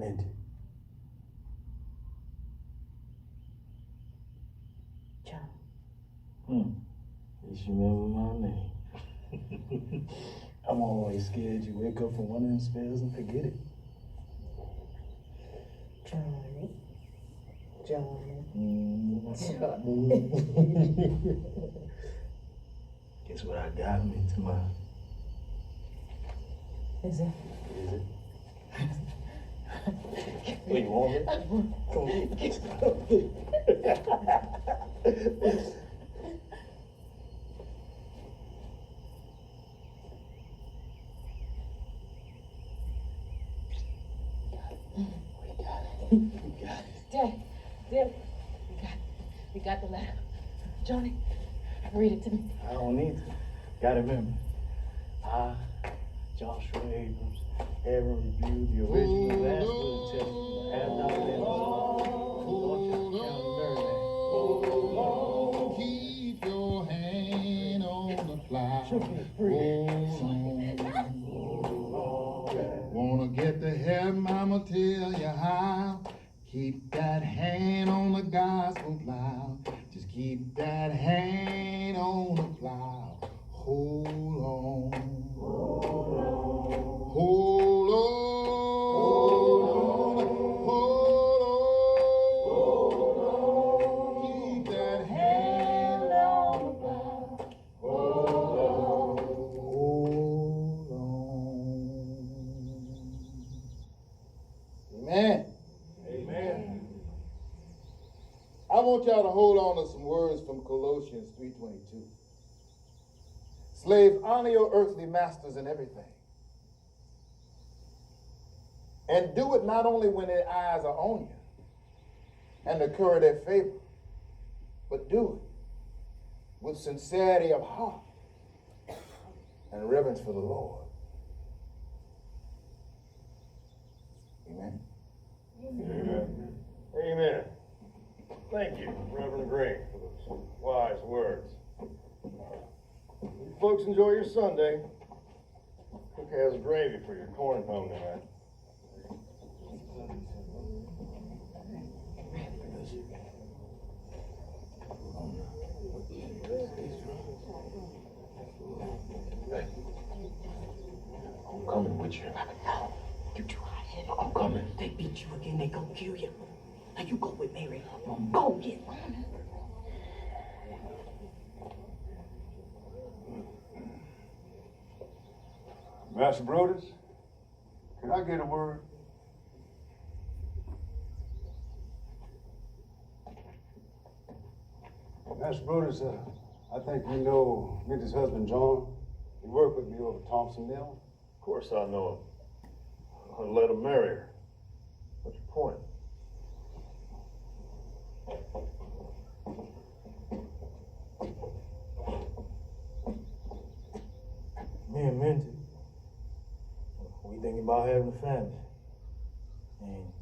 Minty. John. At least you remember my name. I'm always scared you wake up from one of them spells and forget it. Johnny. Johnny. Guess what I got me tomorrow? Is it? Is it? Oh, you want it? Come on. Dad, we got the letter. Johnny, read it to me. I don't need to. Gotta remember, I, Joshua Abrams, having reviewed the original last will test from the Dorchester County, Maryland. Keep your hand on the plow. Wanna get to heaven, mama, tell you how. Keep that hand on the gospel plow. Just keep that hand on the plow. Hold on. Hold on. Hold on. Hold on. Keep that hand on the plow. Hold on. Hold on. Amen. I want y'all to hold on to some words from Colossians 3:22. Slaves, honor your earthly masters in everything. And do it not only when their eyes are on you and the curry their favor, but do it with sincerity of heart and reverence for the Lord. Amen. Amen. Amen. Thank you, Reverend Gray, for those wise words. You folks enjoy your Sunday. Cook has gravy for your corn pone tonight. I'm coming with you. No, you try it. I'm coming. They beat you again, they gonna kill you. Now you go with Mary. Go get on. Master Brodus, can I get a word? Master Brodus, I think you know Minty's husband, John. He worked with me over at Thompson Mill. Of course I know him. I'd let him marry her. What's your point? Me and Minty, we thinking about having a family. And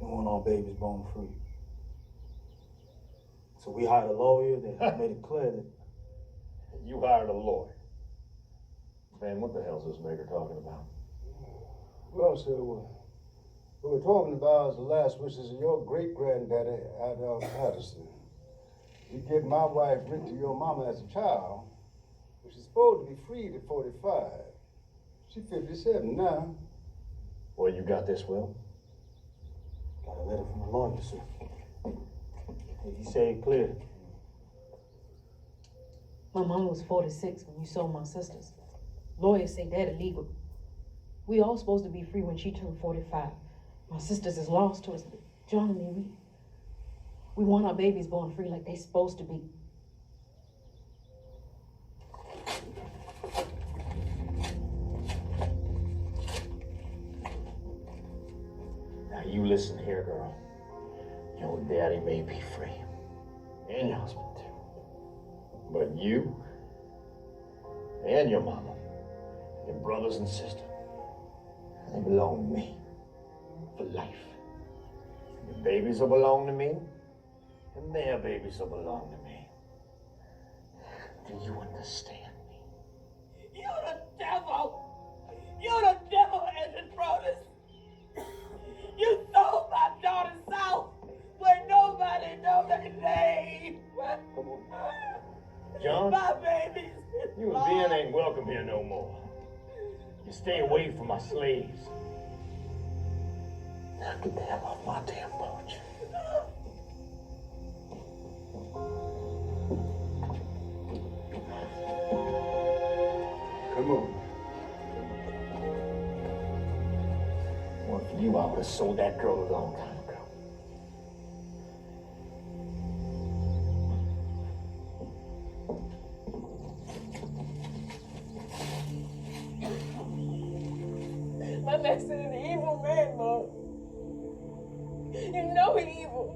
we want our babies born free. So we hired a lawyer that made it clear that You hired a lawyer. Man, what the hell's this nigger talking about? Well, sir, what we're talking about is the last wishes of your great-granddaddy, Adolph Patterson. He gave my wife Rick to your mama as a child, but she's supposed to be freed at 45. She's 57 now. Well, you got this, Will? got a letter from the lawyer, sir. He said it clear. My mom was 46 when you sold my sisters. Lawyers say that illegal. We all supposed to be free when she turned 45. My sisters is lost to us, but John and me, we want our babies born free like they supposed to be. Now you listen here, girl. Your daddy may be free. And your husband too. But you and your mama, your brothers and sisters, they belong to me for life. Your babies will belong to me, and their babies will belong to me. Do you understand me? You're the devil! You're the devil, Edward Bro! stay away from my slaves. Now get the hell off my damn porch. Come on. Well, for you, I would have sold that girl a long time ago. My master's an evil man, Mom. You know he's evil.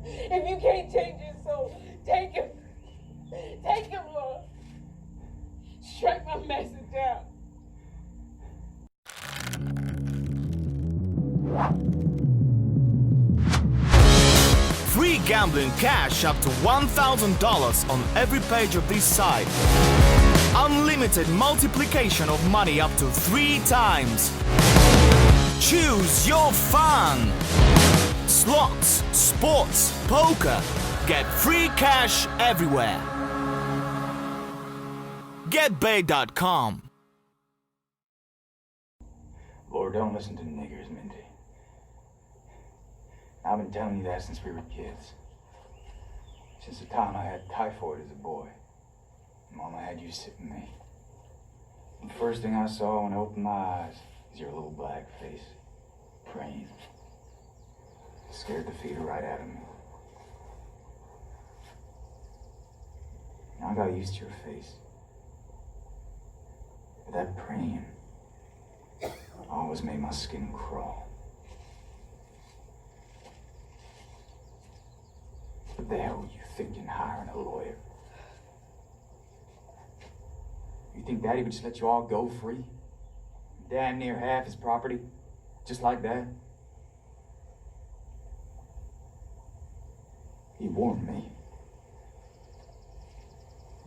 If you can't change his soul, take him. Take him, Lord. Strike my master down. Free gambling cash up to $1,000 on every page of this site. Unlimited multiplication of money up to 3 times. Choose your fun. Slots, sports, poker. Get free cash everywhere. GetBay.com. Lord, don't listen to niggers, Minty. I've been telling you that since we were kids. Since the time I had typhoid as a boy. Mama had you sit with me. The first thing I saw when I opened my eyes was your little black face, praying. It scared the fever right out of me. I got used to your face. But that praying always made my skin crawl. What the hell were you thinking hiring a lawyer? You think Daddy would just let you all go free? Damn near half his property? Just like that? He warned me.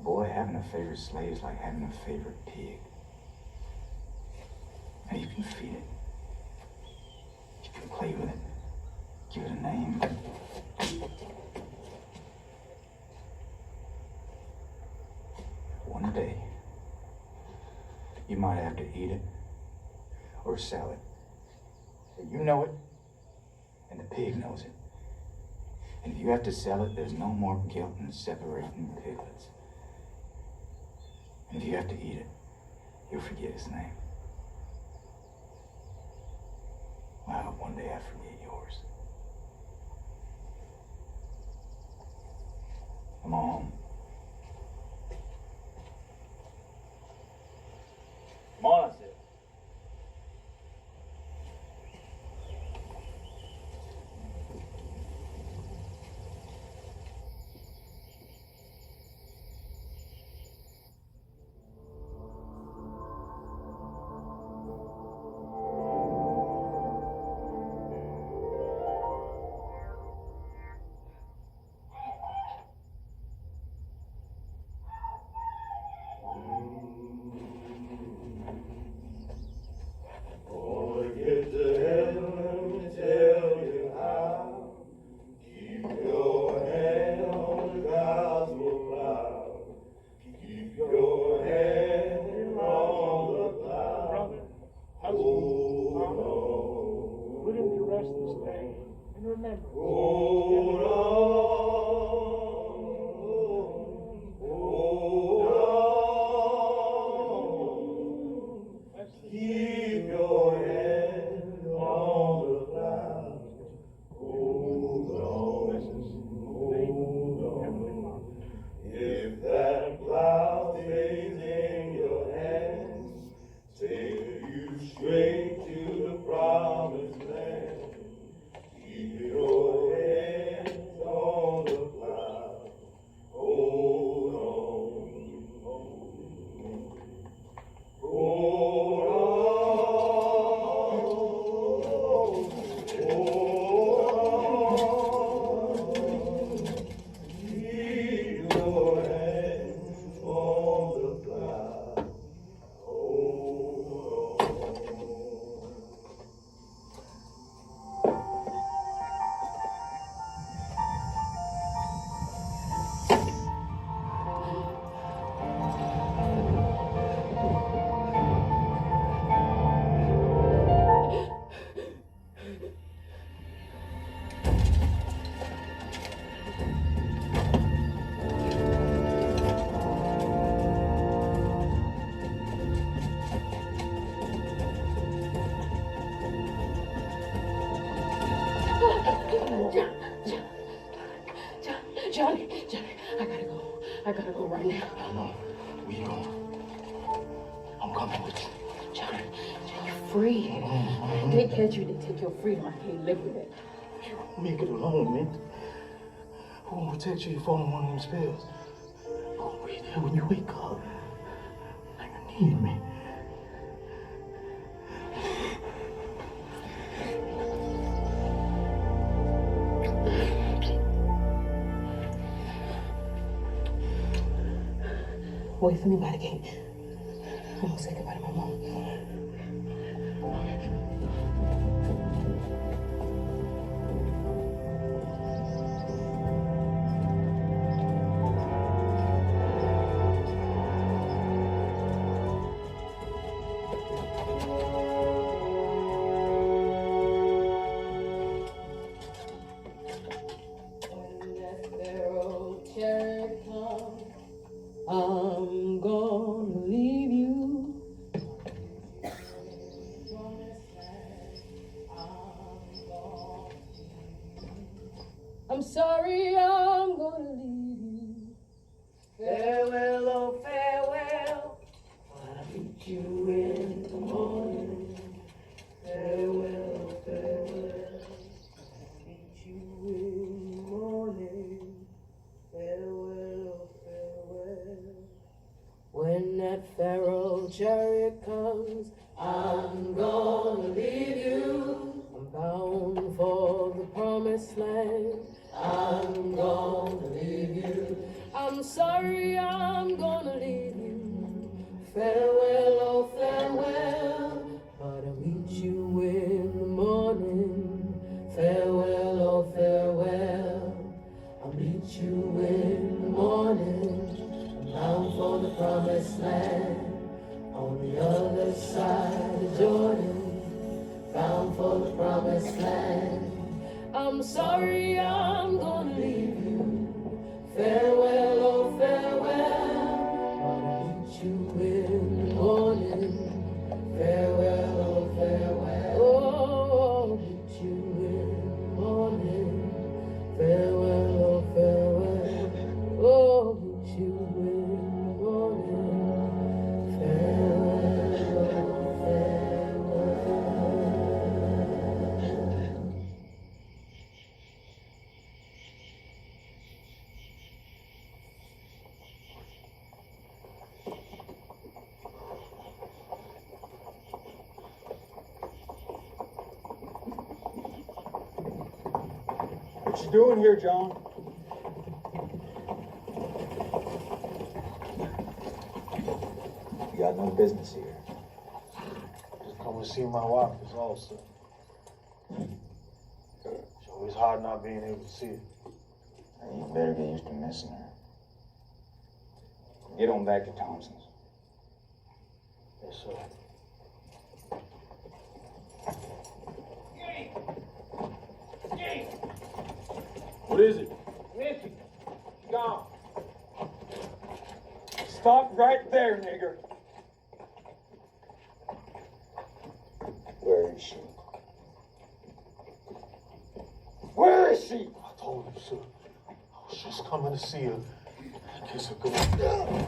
Boy, having a favorite slave is like having a favorite pig. Now you can feed it. You can play with it. Give it a name. One day, you might have to eat it or sell it. And you know it, and the pig knows it. And if you have to sell it, there's no more guilt in separating piglets. And if you have to eat it, you'll forget his name. Well, I hope one day I forget yours. Come on home. Come on, I said. Johnny, I gotta go right now. No. Where you going? I'm coming with you. Johnny, you're free. They catch you, they take your freedom. I can't live with that. Make it alone, man. Who gonna protect you if you fall in one of them spells? Who gonna be there when you wake up? Now you need me. Wait for me by the gate. I'm gonna say goodbye to my mom. I'm gonna leave you. I'm sorry, I'm gonna leave you. Farewell, oh farewell. I'll meet you in the morning. Farewell, oh farewell. I'll meet you in the morning. Farewell, oh farewell. When that Pharaoh chariot comes, I'm gonna leave you. I'm bound for the promised land. I'm gonna leave you. I'm sorry, I'm gonna leave you. Farewell, oh farewell. But I'll meet you in the morning. Farewell, oh farewell. I'll meet you in the morning. Bound for the promised land, on the other side of Jordan, bound for the promised land. I'm sorry, I'm gonna leave you. Farewell, oh farewell, but I'll meet you in the morning. Farewell, oh farewell, oh, I'll meet you in the morning. Farewell, oh farewell, oh, I'll meet you in What you doing here, John? You got no business here. Just come and see my wife is also. It's always hard not being able to see her. You better get used to missing her. Get on back to Thompson's. Yes, sir. What is it? Missy. Gone. Stop right there, nigger. Where is she? Where is she? I told you, sir. I was just coming to see her. Kiss her goodbye.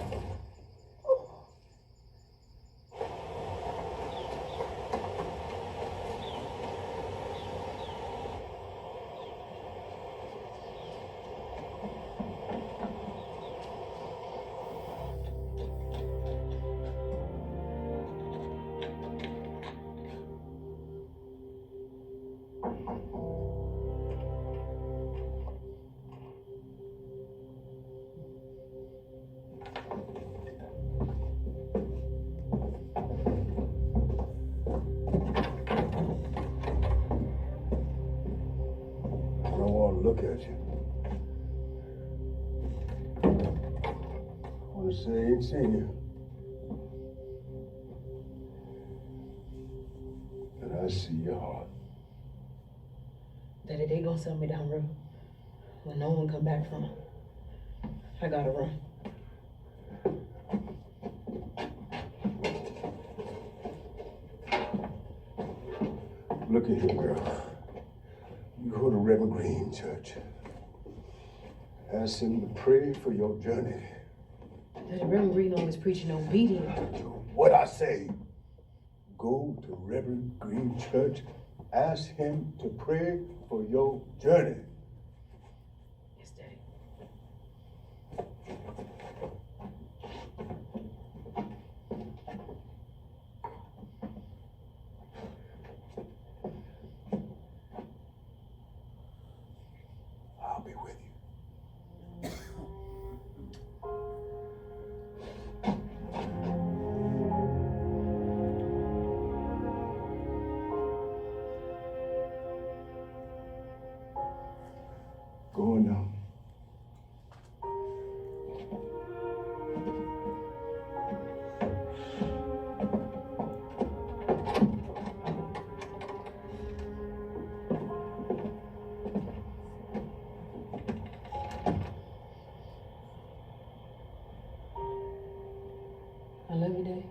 Look at you. I want to say I ain't seen you. But I see your heart. Daddy, they gonna sell me down river. When no one come back from it, I gotta run. Look at here, girl. You go to Reverend Green Church. Ask him to pray for your journey. Daddy, Reverend Green always preaching obedience. What I say, go to Reverend Green Church. Ask him to pray for your journey. Yes, Daddy. I'll be with you. Go on now. I love you, Daddy.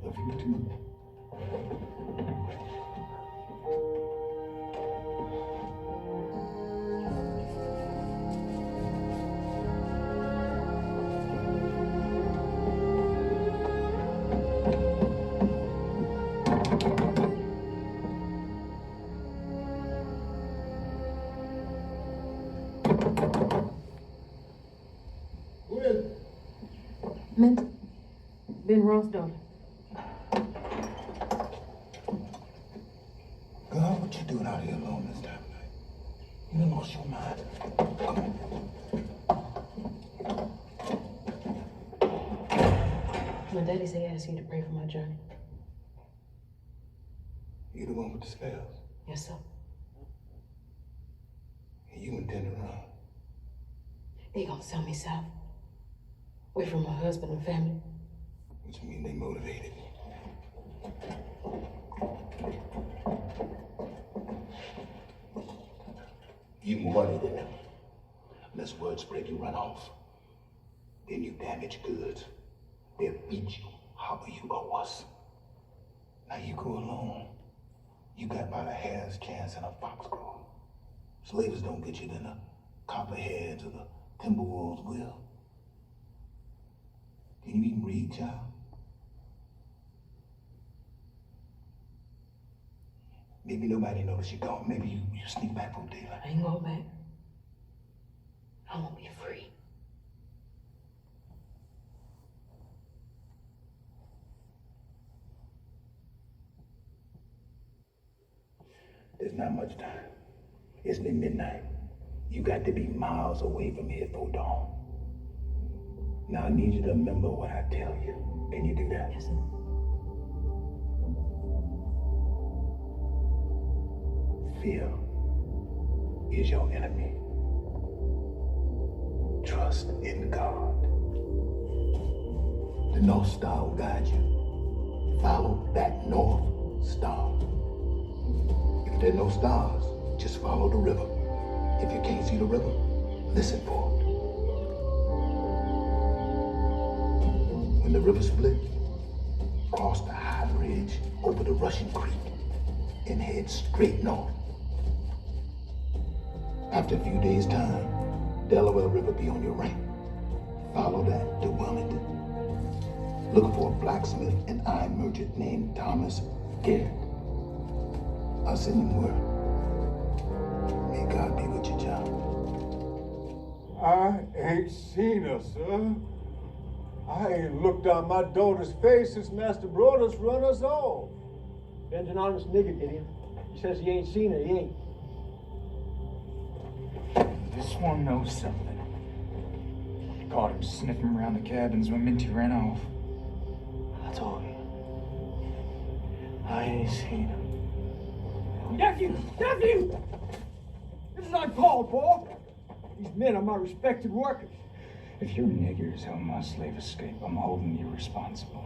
Love you too. Who is it? Minta. Ben Roth's daughter. Girl, what you doing out here alone this time of night? You done lost your mind. Come on. My daddy said he asked you to pray for my journey. You the one with the spells. Yes, sir. And you intend to run. They gonna sell me south. Away from my husband and family. Which means they motivated. You money them. Unless word spread, you run off. Then you damage goods. They'll beat you, hobble you, or worse. Now you go alone. You got about a hair's chance in a foxglove. Slavers don't get you, then the copperheads or the Timberwolves will. Can you even read, child? Maybe nobody knows you're gone. Maybe you sneak back for daylight. I ain't going back. I want to be free. There's not much time. It's near midnight. You got to be miles away from here before dawn. Now I need you to remember what I tell you. Can you do that? Yes, sir. Fear is your enemy. Trust in God. The North Star will guide you. Follow that North Star. If there are no stars, just follow the river. If you can't see the river, listen for it. When the river split, cross the high bridge over the Russian Creek and head straight north. After a few days' time, Delaware River be on your right. Follow that to Wilmington. Look for a blacksmith and iron merchant named Thomas Garrett. I'll send him word. May God be with you, child. I ain't seen her, sir. I ain't looked on my daughter's face since Master Brodus run us off. Ben's an honest nigger, Gideon. He says he ain't seen her, he ain't. This one knows something. Caught him sniffing around the cabins when Minty ran off. I told you. I ain't seen her. Nephew! Nephew! This is uncalled for. These men are my respected workers. If your niggers help my slave escape, I'm holding you responsible.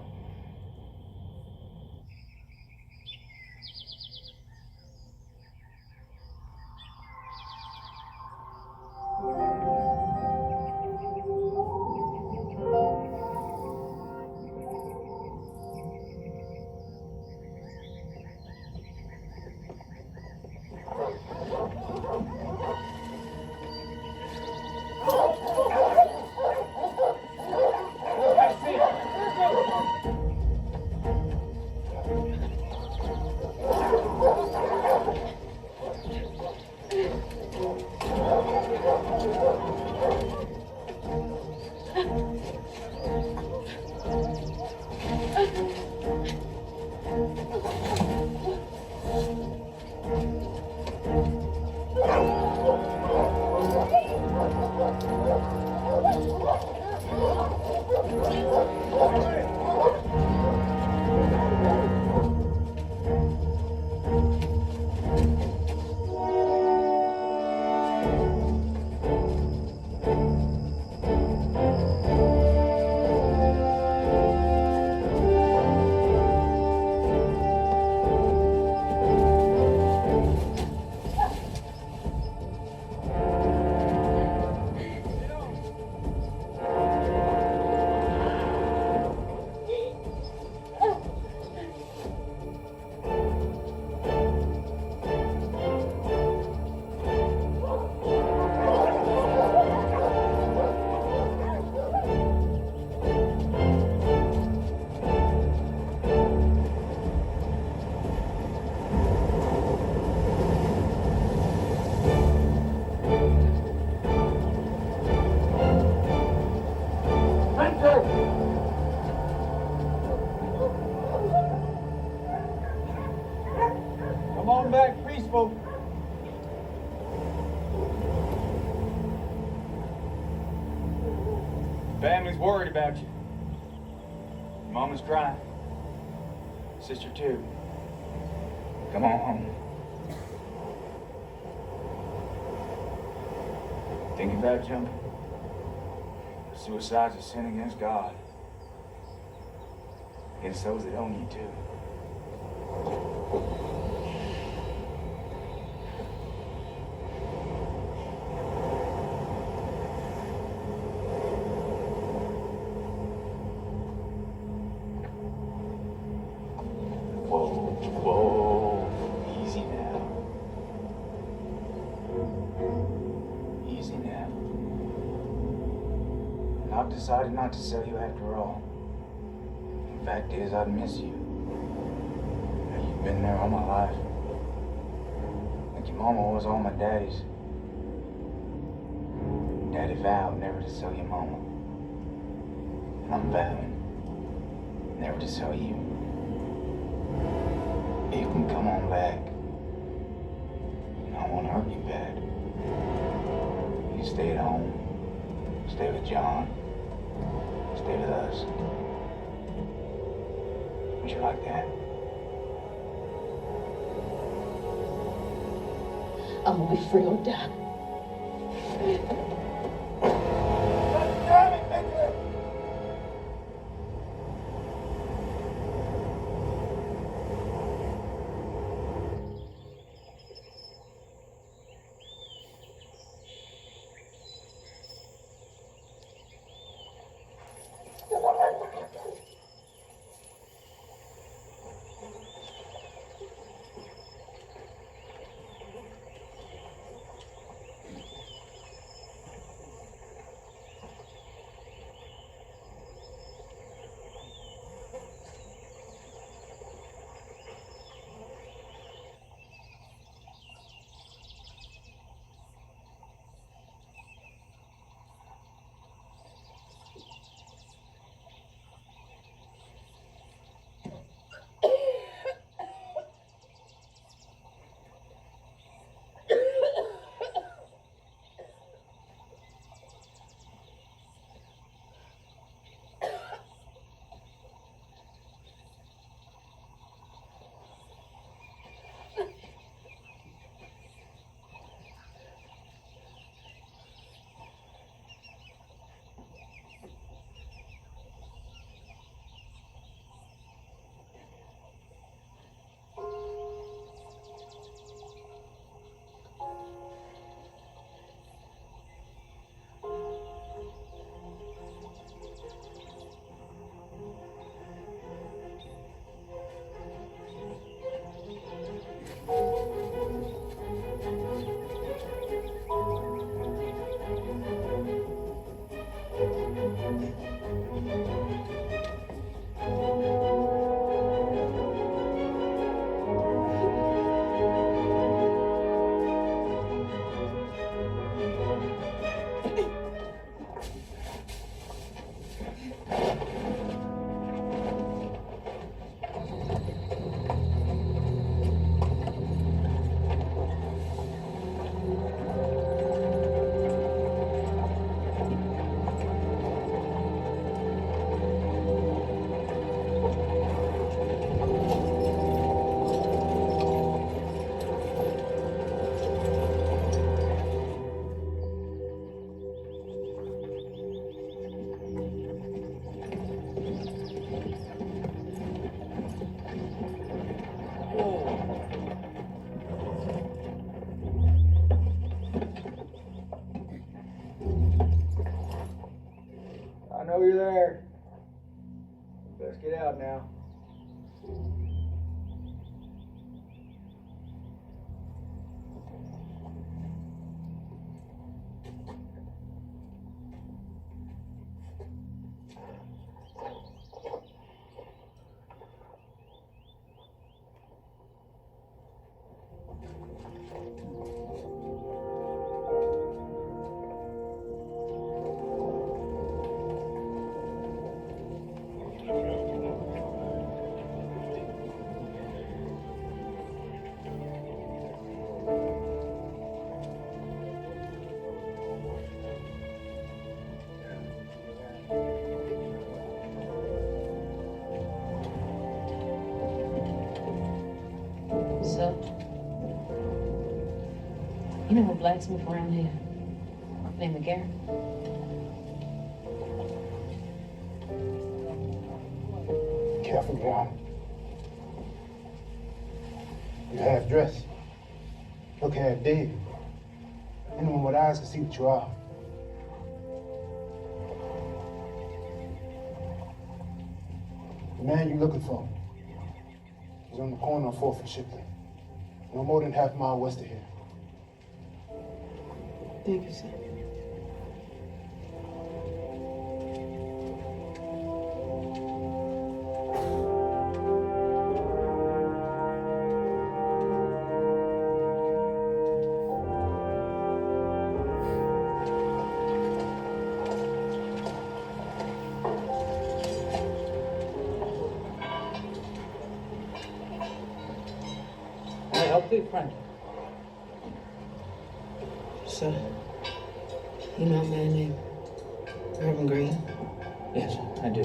Come on back peaceful. Family's worried about you. Mama's crying. Sister too. Come on home. Thinking about jumping? Suicide's a sin against God. Against those that don't need to. Whoa, easy now. Easy now. I've decided not to sell you after all. The fact is, I'd miss you. You've been there all my life. Like your mama was all my daddy's. Daddy vowed never to sell your mama. And I'm vowing never to sell you. You can come on back. I won't hurt you bad. You stay at home. Stay with John. Stay with us. Would you like that? I'm gonna be free or die. Let's get out now. So, you know a blacksmith around here named McGarrett? Careful, John. You're half dressed. Look half dead. Anyone with eyes can see what you are. The man you're looking for is on the corner of 4th and Shipley. No more than half a mile west of here. Thank you, sir. Can I help you, friend? Sir, you know a man named Irvin Green? Yes, I do.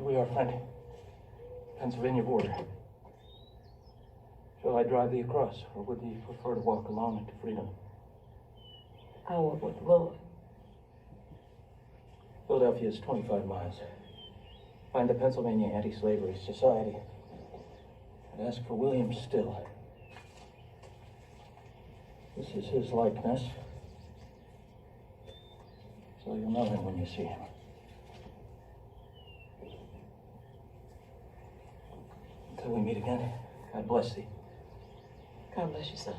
We are, friend. Pennsylvania border. Shall I drive thee across, or would thee prefer to walk alone into freedom? I work with the Lord. Philadelphia is 25 miles. Find the Pennsylvania Anti-Slavery Society and ask for William Still. This is his likeness, so you'll know him when you see him. Until we meet again, God bless thee. God bless you, son.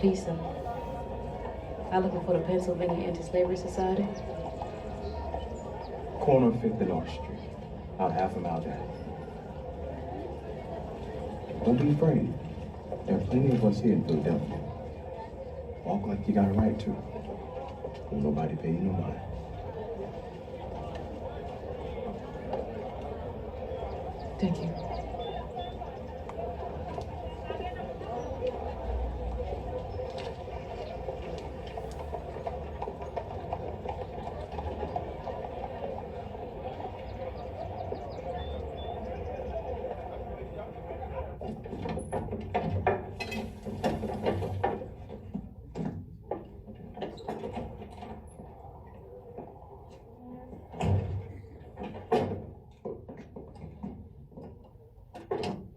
Please, sir. I'm looking for the Pennsylvania Anti-Slavery Society. Corner of 5th and Arch Street. About half a mile down. Don't be afraid. There are plenty of us here in Philadelphia. Walk like you got a right to. Won't nobody pay you no mind. Thank you.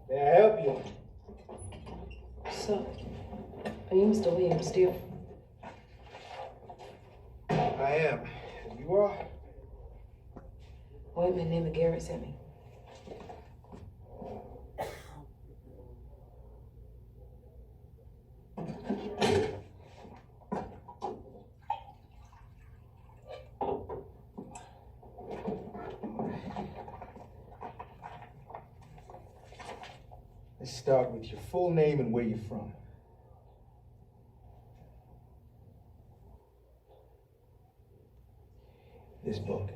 May I help you? So, are you Mr. William Steele? I am. And you are? White man named Garrett sent me. Let's start with your full name and where you're from. This book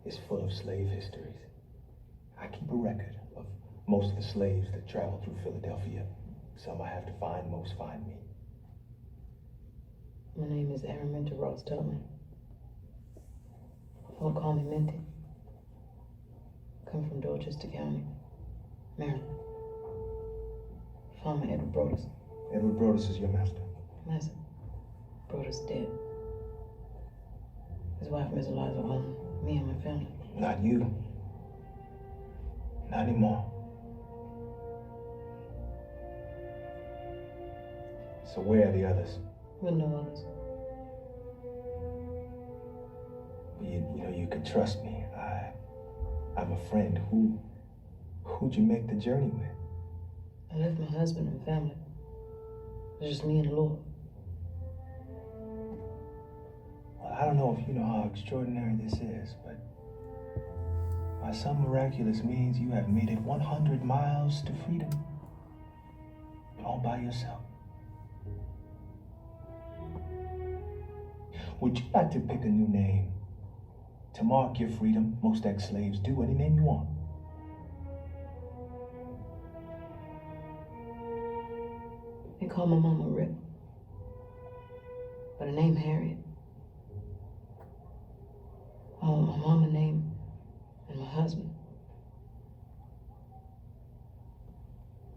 is full of slave histories. I keep a record of most of the slaves that traveled through Philadelphia. Some I have to find, most find me. My name is Araminta Ross Tubman. People call me Minty. Come from Dorchester County, Maryland. Farmer Edward Brodus. Edward Brodus is your master. Master. Brodus dead. His wife, Miss Eliza, owned me and my family. Not you. Not anymore. So where are the others? With no others. You know, you can trust me. I'm a friend. Who'd you make the journey with? I left my husband and family. It was just me and the Lord. Well, I don't know if you know how extraordinary this is, but by some miraculous means, you have made it 100 miles to freedom. All by yourself. Would you like to pick a new name to mark your freedom? Most ex-slaves do. Any name you want. They call my mama Rip. But her name Harriet. I want my mama name and my husband.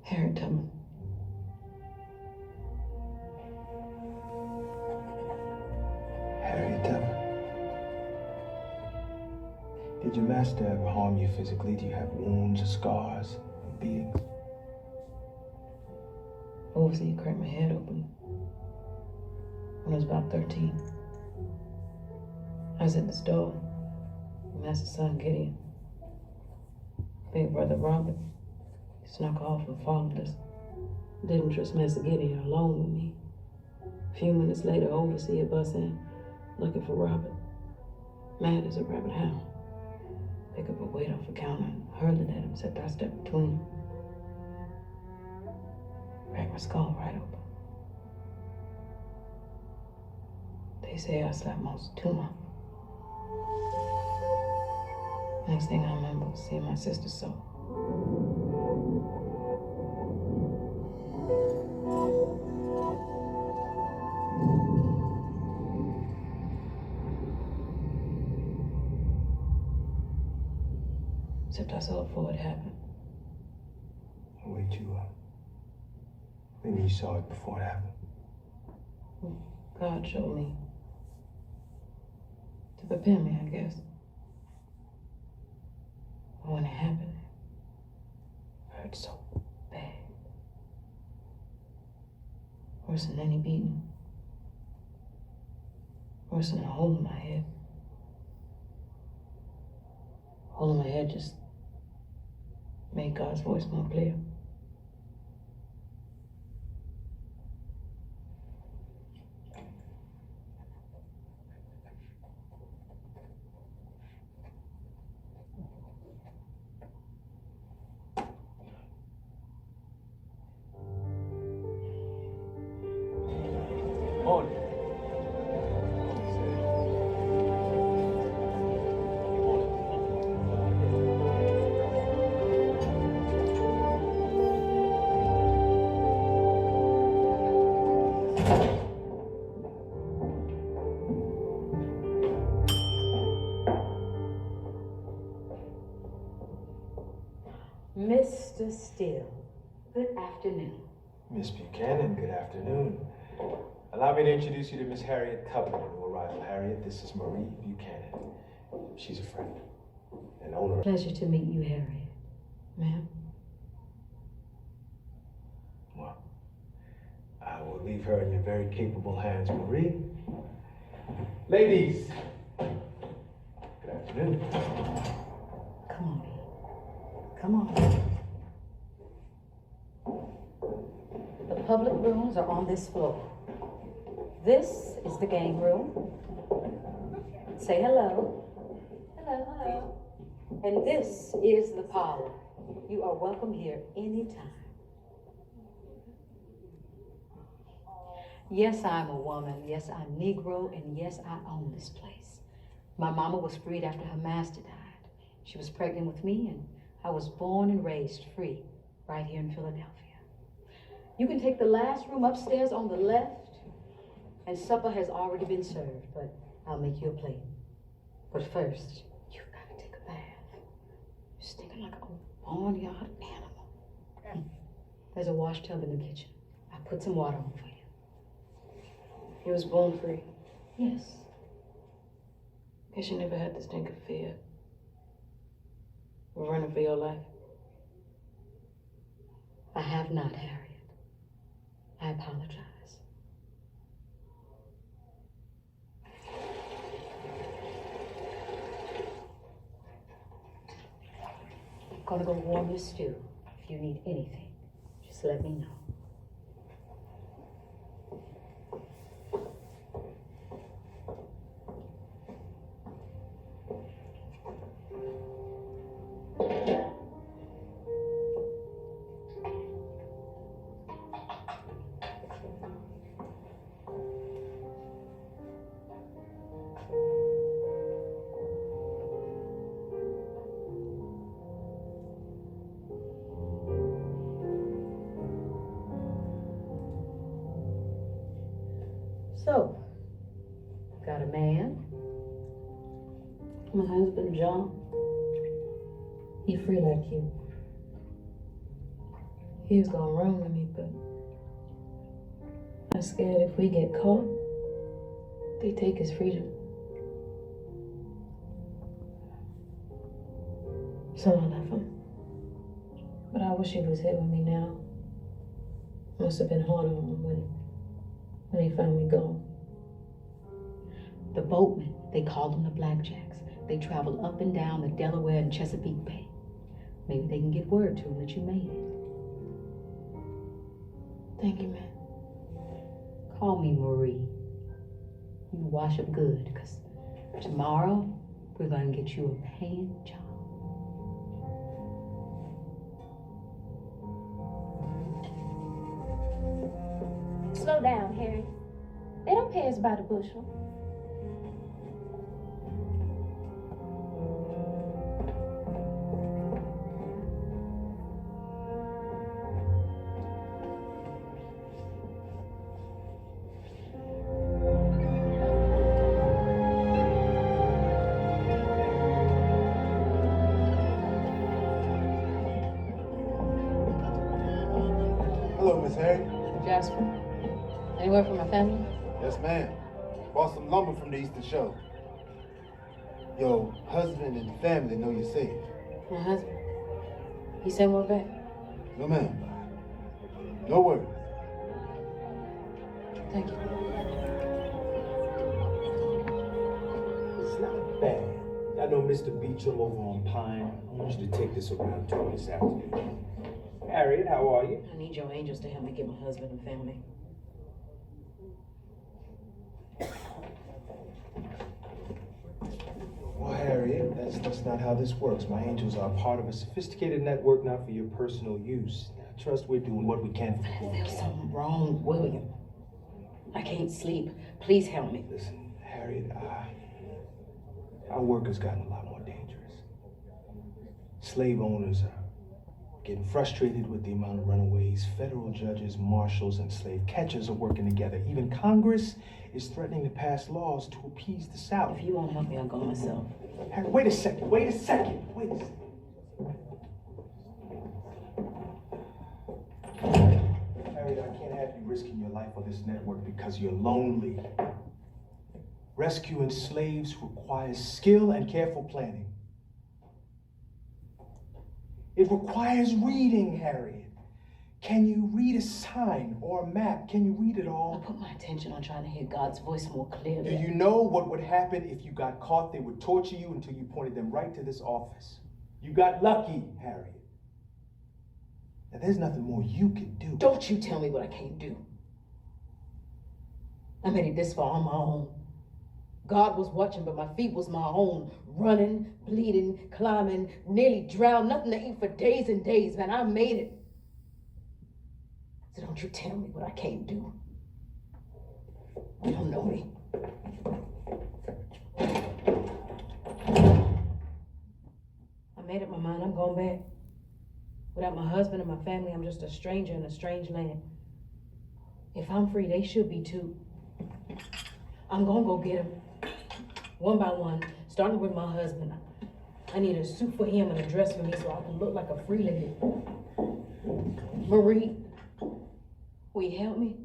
Harriet Tubman. Harriet Tubman. Did your master ever harm you physically? Do you have wounds or scars or beatings? Overseer cracked my head open when I was about 13. I was at the store. Master's son, Gideon. Big brother Robert snuck off and followed us. Didn't trust Master Gideon alone with me. A few minutes later, Overseer bust in, looking for Robert. Mad as a rabbit hound. Pick up a weight off the counter and hurled it at him, except I stepped between them. Cracked my skull right open. They say I slept most of 2 months. Next thing I remember was seeing my sister so. Except I saw it before it happened. Wait, maybe you saw it before it happened. God showed me. To prepare me, I guess. But when it happened, it hurt so bad. Worse than any beating. Worse than a hole in my head. A hole in my head just made God's voice more clear. Morning. Mr. Still, good afternoon. Miss Buchanan, good afternoon. Allow me to introduce you to Miss Harriet Tubman, new arrival. Harriet, this is Marie Buchanan. She's a friend and owner. Pleasure to meet you, Harriet. Ma'am? Well, I will leave her in your very capable hands, Marie. Ladies, good afternoon. Come on, baby. Come on. The public rooms are on this floor. This is the game room. Say hello. Hello, hello. And this is the parlor. You are welcome here anytime. Yes, I'm a woman. Yes, I'm Negro. And yes, I own this place. My mama was freed after her master died. She was pregnant with me, and I was born and raised free right here in Philadelphia. You can take the last room upstairs on the left, and supper has already been served, but I'll make you a plate. But first, you've got to take a bath. You're stinking like a barnyard animal. There's a wash tub in the kitchen. I put some water on for you. He was born free. Yes. Guess you never had the stink of fear. We're running for your life. I have not, Harriet. I apologize. I'm gonna go warm your stew. If you need anything, just let me know. So, got a man? My husband, John, He free like you. he was gonna run with me, but I'm scared if we get caught, they take his freedom. So I left him. But I wish he was here with me now. Must have been hard on him when he found me gone. The boatmen, they call them the Blackjacks. They travel up and down the Delaware and Chesapeake Bay. Maybe they can get word to him that you made it. Thank you, man. Call me Marie. You wash up good, because tomorrow we're going to get you a paying job. Slow down, Harry. They don't pay us by the bushel. Hello, Miss Harry. Jasper, anywhere for my family? Yes, ma'am. Bought some lumber from the Eastern Shore. Your husband and family know you're safe. My husband. He sent word back. No, ma'am. No worries. Thank you. It's not bad. I know Mr. Beecham over on Pine. I want you to take this around to him this afternoon. Harriet, how are you? I need your angels to help me get my husband and family. Well, Harriet, that's not how this works. My angels are part of a sophisticated network, not for your personal use. Now, trust we're doing what we can for you. There's something wrong, William. I can't sleep. Please help me. Listen, Harriet, our work has gotten a lot more dangerous. Slave owners are getting frustrated with the amount of runaways. Federal judges, marshals, and slave catchers are working together. Even Congress is threatening to pass laws to appease the South. If you won't help me, I'll go myself. Harriet, wait a second. Harriet, I can't have you risking your life on this network because you're lonely. Rescuing slaves requires skill and careful planning. It requires reading, Harriet. Can you read a sign or a map? Can you read it all? I put my attention on trying to hear God's voice more clearly. Do you know what would happen if you got caught? They would torture you until you pointed them right to this office. You got lucky, Harriet. Now, there's nothing more you can do. Don't you tell me what I can't do. I made it this far on my own. God was watching, but my feet was my own. Running, bleeding, climbing, nearly drowned, nothing to eat for days and days, man. I made it. So don't you tell me what I can't do. You don't know me. I made up my mind. I'm going back. Without my husband and my family, I'm just a stranger in a strange land. If I'm free, they should be too. I'm gonna go get them. One by one, starting with my husband. I need a suit for him and a dress for me so I can look like a free lady. Marie, will you help me?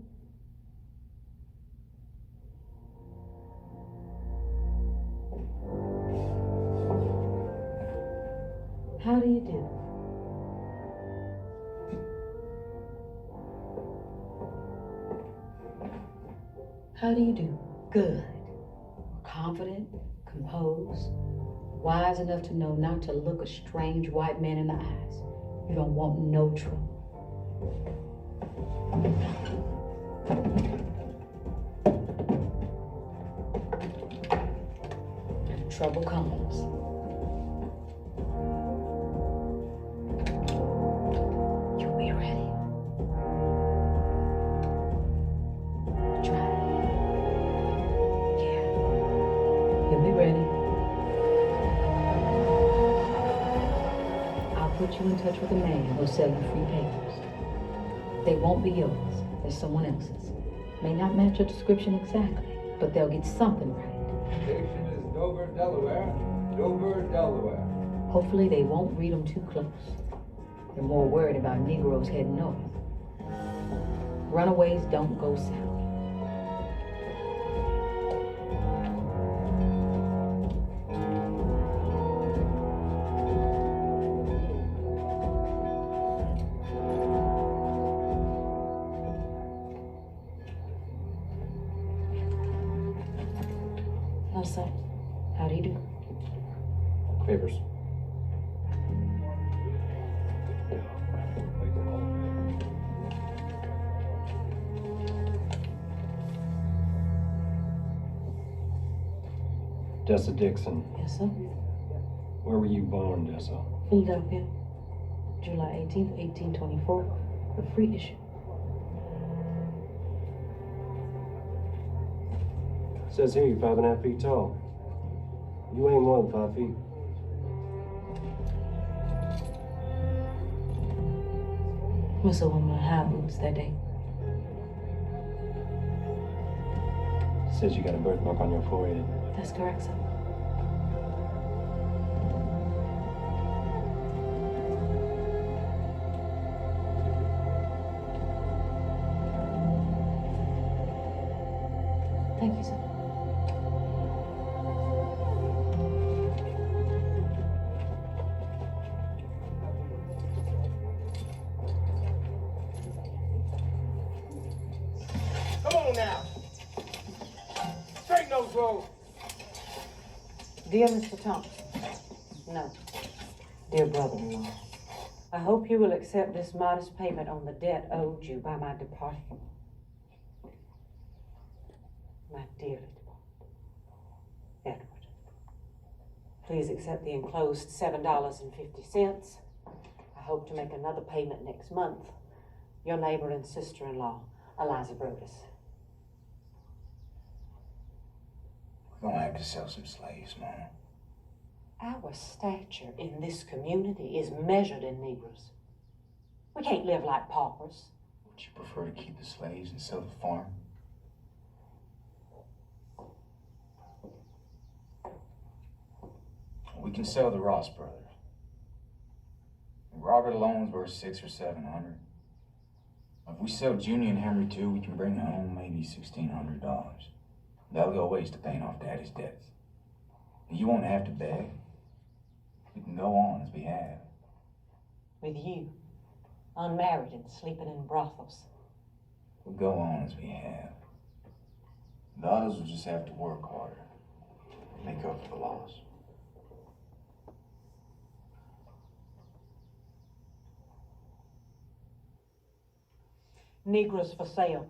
How do you do? How do you do? Good. Confident, composed, wise enough to know not to look a strange white man in the eyes. You don't want no trouble. And trouble comes. You'll be ready. Try. You'll be ready. I'll put you in touch with a man who'll sell you free papers. They won't be yours. They're someone else's. May not match your description exactly, but they'll get something right. Station is Dover, Delaware. Dover, Delaware. Hopefully they won't read them too close. They're more worried about Negroes heading north. Runaways don't go south. Son, how do you do? Papers. Dessa Dixon. Yes, sir. Where were you born, Dessa? Philadelphia, July 18th, 1824. A free issue. Says here you're 5.5 feet tall. You ain't more than 5 feet. Miss a woman with high boots that day. Says you got a birthmark on your forehead. That's correct, sir. Thank you, sir. Come on now. Straighten those roads. Dear Mr. Thompson, no. Dear brother-in-law, I hope you will accept this modest payment on the debt owed you by my departing. My dearly departed Edward. Please accept the enclosed $7.50. I hope to make another payment next month. Your neighbor and sister-in-law, Eliza Brodus. We're gonna have to sell some slaves, Mama. Our stature in this community is measured in Negroes. We can't live like paupers. Would you prefer to keep the slaves and sell the farm? We can sell the Ross brothers. Robert alone's worth $600 or $700. If we sell Junior and Henry too, we can bring home maybe $1,600. That'll go waste to paying off Daddy's debts. And you won't have to beg. We can go on as we have. With you, unmarried and sleeping in brothels. We'll go on as we have. The others will just have to work harder. Make up for the loss. Negroes for sale.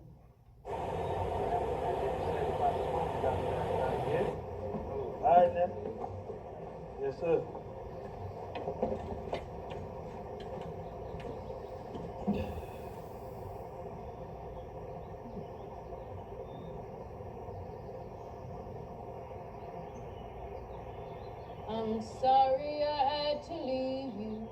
All right, now. Yes, sir. I'm sorry I had to leave you.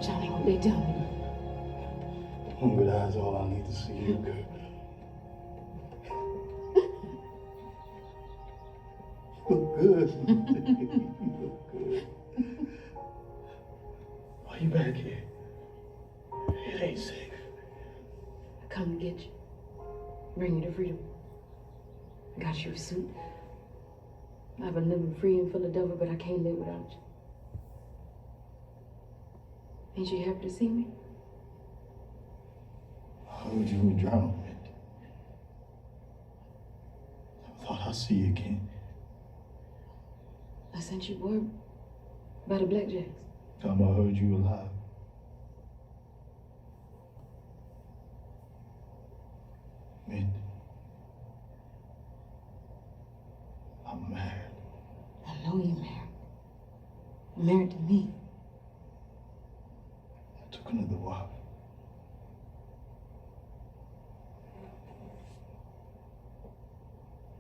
Johnny, what they done? But that's all I need to see you, girl. You look good. You look good. Why you back here? It ain't safe. I come to get you. Bring you to freedom. I got you a suit. I've been living free in Philadelphia, but I can't live without you. Ain't you happy to see me? How would you drown, man? I thought I'd see you again. I sent you word by the Blackjacks. Time I heard you alive. Mint, I'm married. I know you're married. You're married to me. I took another wife.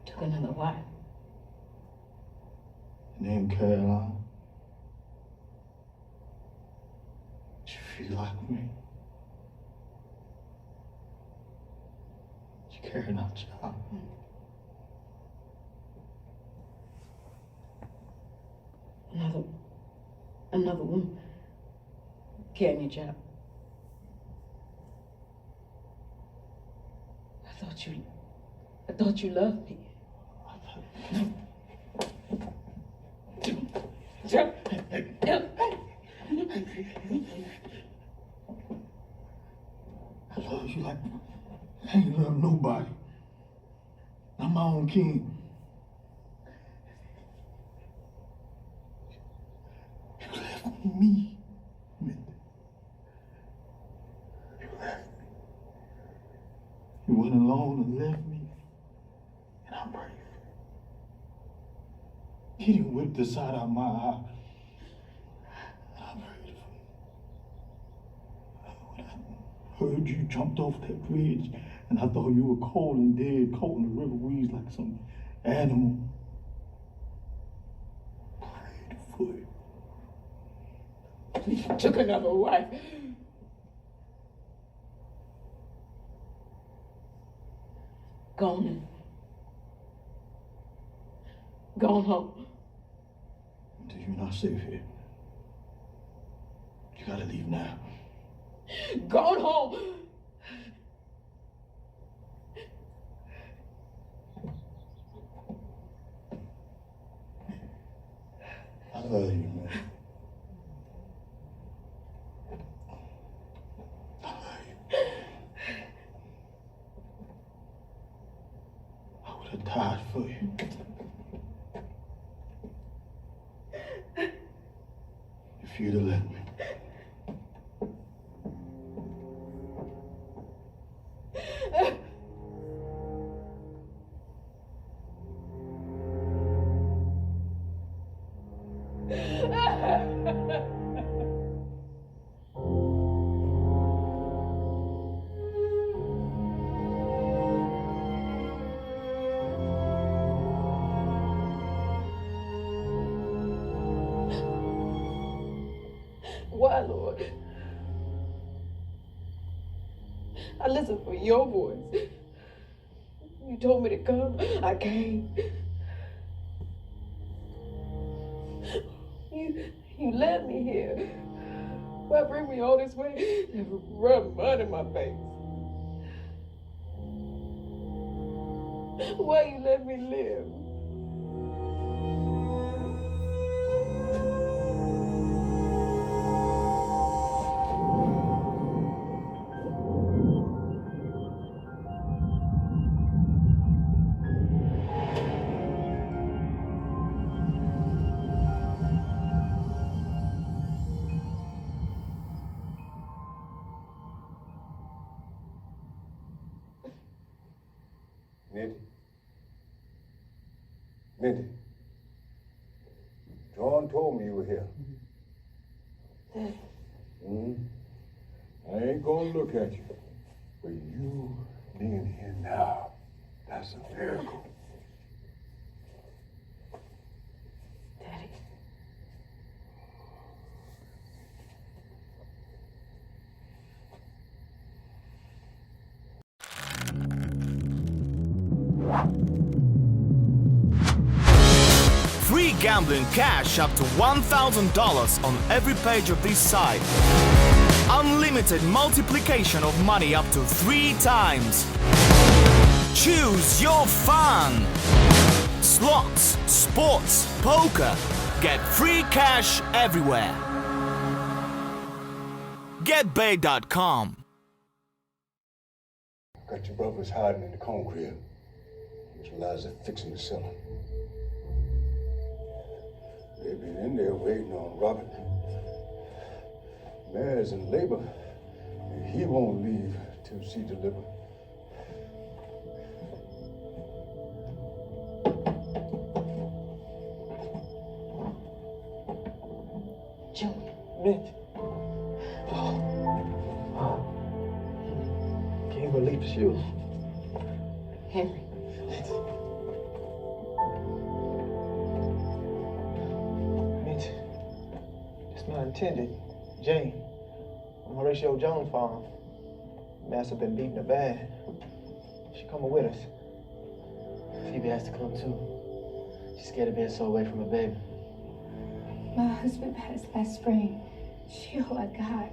Took another wife. Her name Caroline. She feel like me. She carrying our child. Another woman carrying your child. I thought you loved me. I love you like I ain't love nobody. I'm my own king. You left me. You left me. You went alone and left me. And I'm brave. He didn't whip the side out of my eye. And I'm brave. When I heard you jumped off that bridge, and I thought you were cold and dead, caught in the river weeds like some animal. Prayed for you. You took another wife. Gone. Gone home. Until you're not safe here. You gotta leave now. Gone home. I love you, man. I love you. I would have died for you. you'd have let me. Why, Lord? I listened for your voice. You told me to come. I came. You led me here. Why bring me all this way? Never rub mud in my face. Why you let me live? Minty. Minty. John told me you were here. Dad. I ain't gonna look at you. But you being here now, that's a miracle. Daddy. Free gambling cash up to $1,000 on every page of this site. Unlimited multiplication of money up to 3 times. Choose your fun. Slots, sports, poker. Get free cash everywhere. GetBay.com. Got your brothers hiding in the corn crib. Miss Liza fixing to sell them. They've been in there waiting on Robert. Mayor's in labor, and he won't leave till she delivers. Junior. Mint. Can't believe it's you. Henry. Mint. It's not intended. Jane. On Horatio Jones' farm. Master been beating her bad. She coming with us. Phoebe has to come too. She's scared of being so away from her baby. My husband passed last spring. She all I got.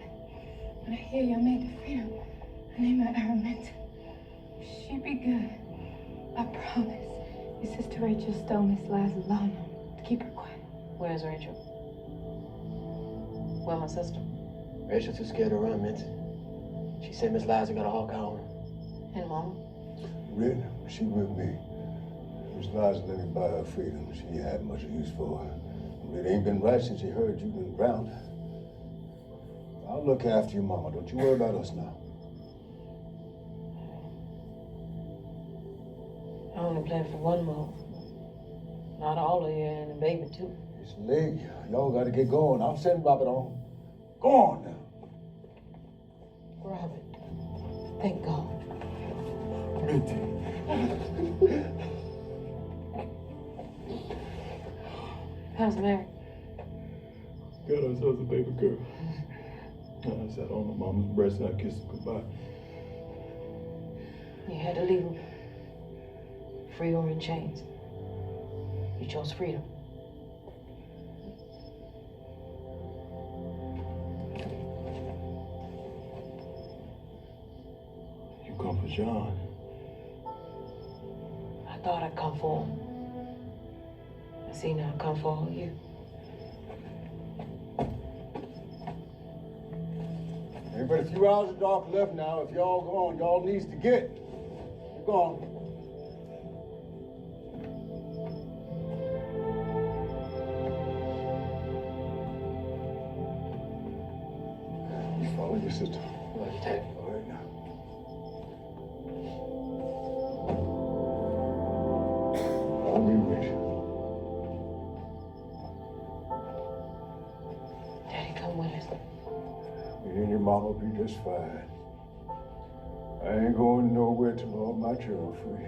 When I hear you made the freedom, I name her Araminta. She be good. I promise. Your sister Rachel stole Miss Liza's lawn to keep her quiet. Where's Rachel? Where my sister? Rachel too scared to run, Mint. She said Miss Liza got a hawk eye on her. And Mama? Red, she with me. Miss Liza let me buy her freedom. She ain't had much use for her. It ain't been right since she heard you been grounded. I'll look after you, Mama. Don't you worry about us now. I only plan for one more. Not all of you and the baby, too. It's late. Y'all gotta get going. I'm sending Robert on. Go on now. Robert. Thank God. Minty. How's Mary? Got ourselves a baby girl. I sat on her mama's breast and I kissed her goodbye. You had to leave her. Free or in chains. You chose freedom. You come for John. I thought I'd come for him. I see now I come for all you. Ain't but a few hours of dark left now. If y'all gone, y'all needs to get. You're gone. you, sister. All right now. I'll be with you. Daddy, come with us. Me and your mama will be just fine. I ain't going nowhere till all my children are free.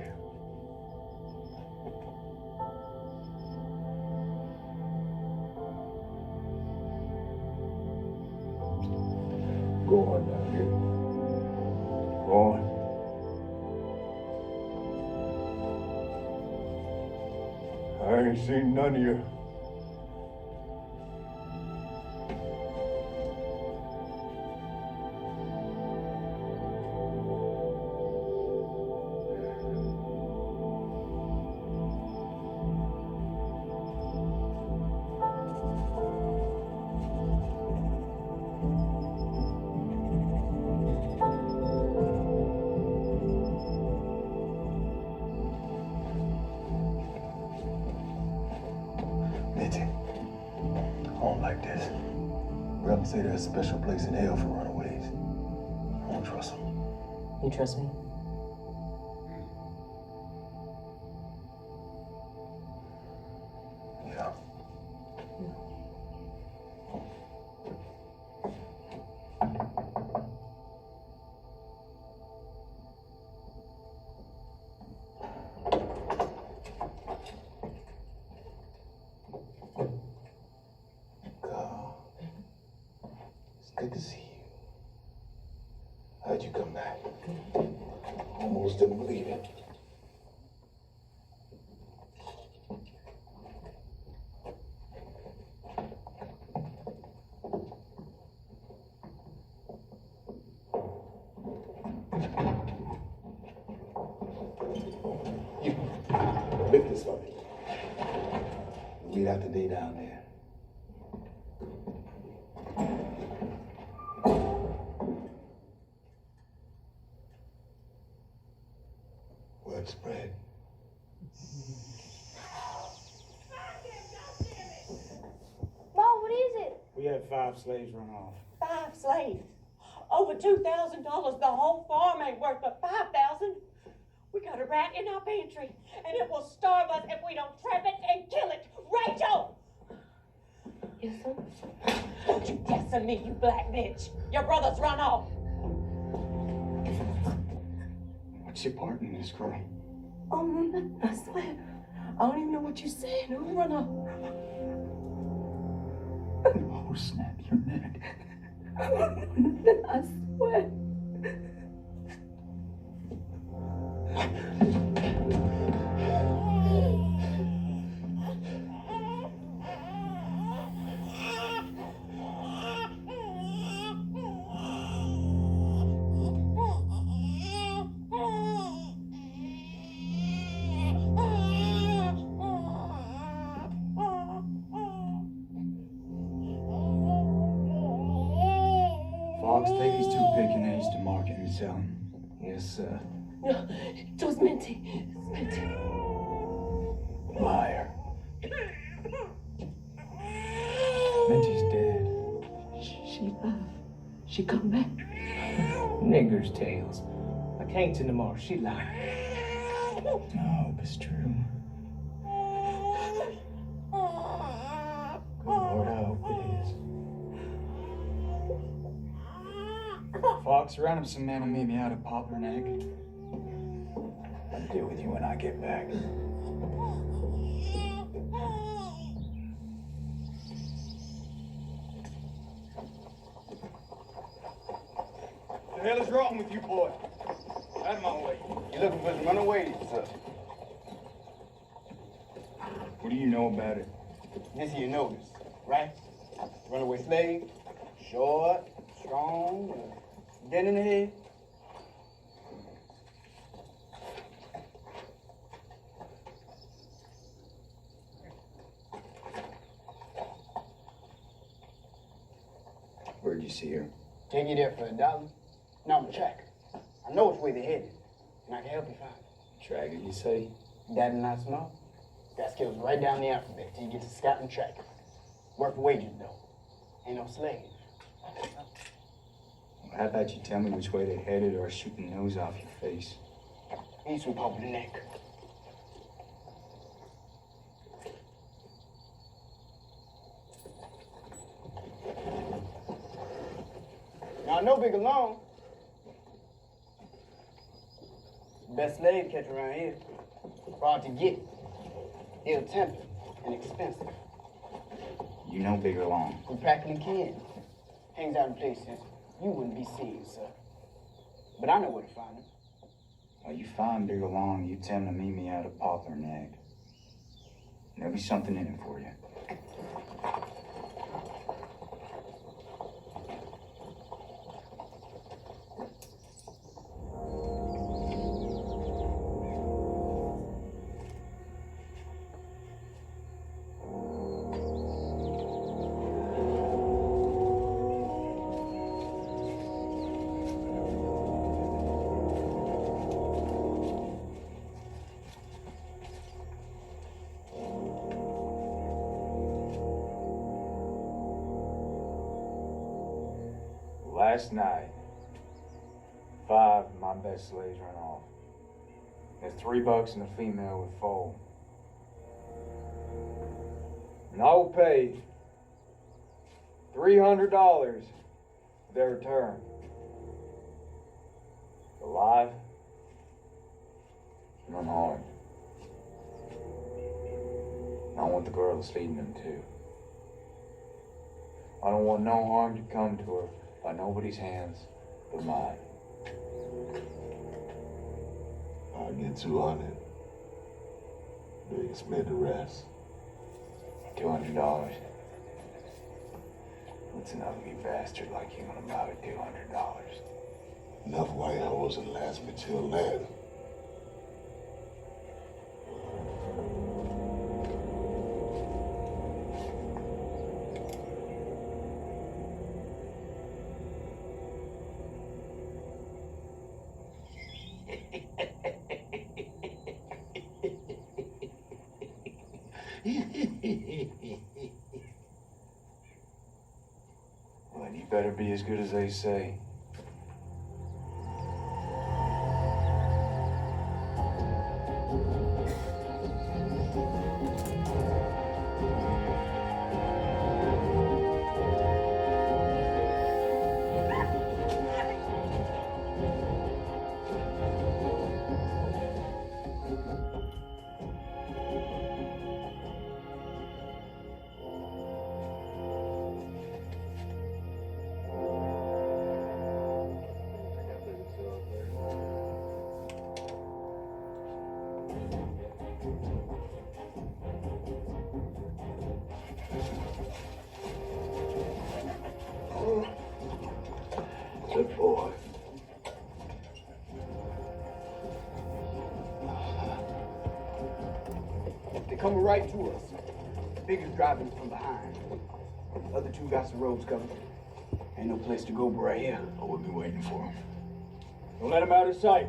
Go on down here. Go on. I ain't seen none of you. Mitzi, I don't like this. Brother say there's a special place in hell for runaways. I don't trust him. You trust me? Yeah. God, it's good to see you. How'd you come back? Almost didn't believe it. You lift this for me. Wait out the day down there. Word spread. Mom, what is it? We had 5 slaves run off. 5 slaves. Over $2,000. The whole farm ain't worth but $5,000. We got a rat in our pantry, and it will starve us if we don't trap it and kill it. Rachel! Yes, sir? Don't you guess at me, you black bitch. Your brother's run off. What's your part in this, girl? Oh, no, I swear. I don't even know what you're saying. Who run off? Oh, snap your neck. I swear. Fox, take these 2 pickaninnies to market and sell them. Yes, sir. No, it was Minty. It's Minty. Liar. Minty's dead. She alive. She come back. Nigger's tales. I came to tomorrow. She lied. I hope it's true. Good Lord, I hope it is. Fox, round up some men and meet me out at Poplar Neck. I'll deal with you when I get back. What the hell is wrong with you, boy? Out of my way. You're looking for some runaways, sir. What do you know about it? This you notice, right? Runaway slave, short, strong, dead in the head. Where'd you see her? Take you there for $1. Now I'm a tracker. I know which way they're headed, and I can help you find it. Tracker, you say? That and not small. Got skills right down the alphabet till you get to scout and tracker. Work for wages, though. Ain't no slave. How about you tell me which way they're headed or I'll shoot the nose off your face? East Republic neck. Now, no big alarm. Best slave catch around here. Hard to get. Ill-tempered and expensive. You know Bigger Long. We practically can. Hangs out in places you wouldn't be seeing, sir. But I know where to find him. Well, you find Bigger Long, you tell him to meet me out of Poplar Neck. There'll be something in it for you. Last night, 5 of my best slaves ran off. There's $3 and a female with foal. And I will pay $300 for their return. Alive and unharmed. I want the girl that's feeding them too. I don't want no harm to come to her by nobody's hands but mine. I'll get 200. You can split the rest. $200. What's an ugly bastard like you gonna buy with $200? Enough white hoes to last me till then. Well, then you better be as good as they say. Good boy. They're coming right to us. Bigger's driving from behind. The other two got some roads covered. Ain't no place to go but right here. I will be waiting for him. Don't let him out of sight.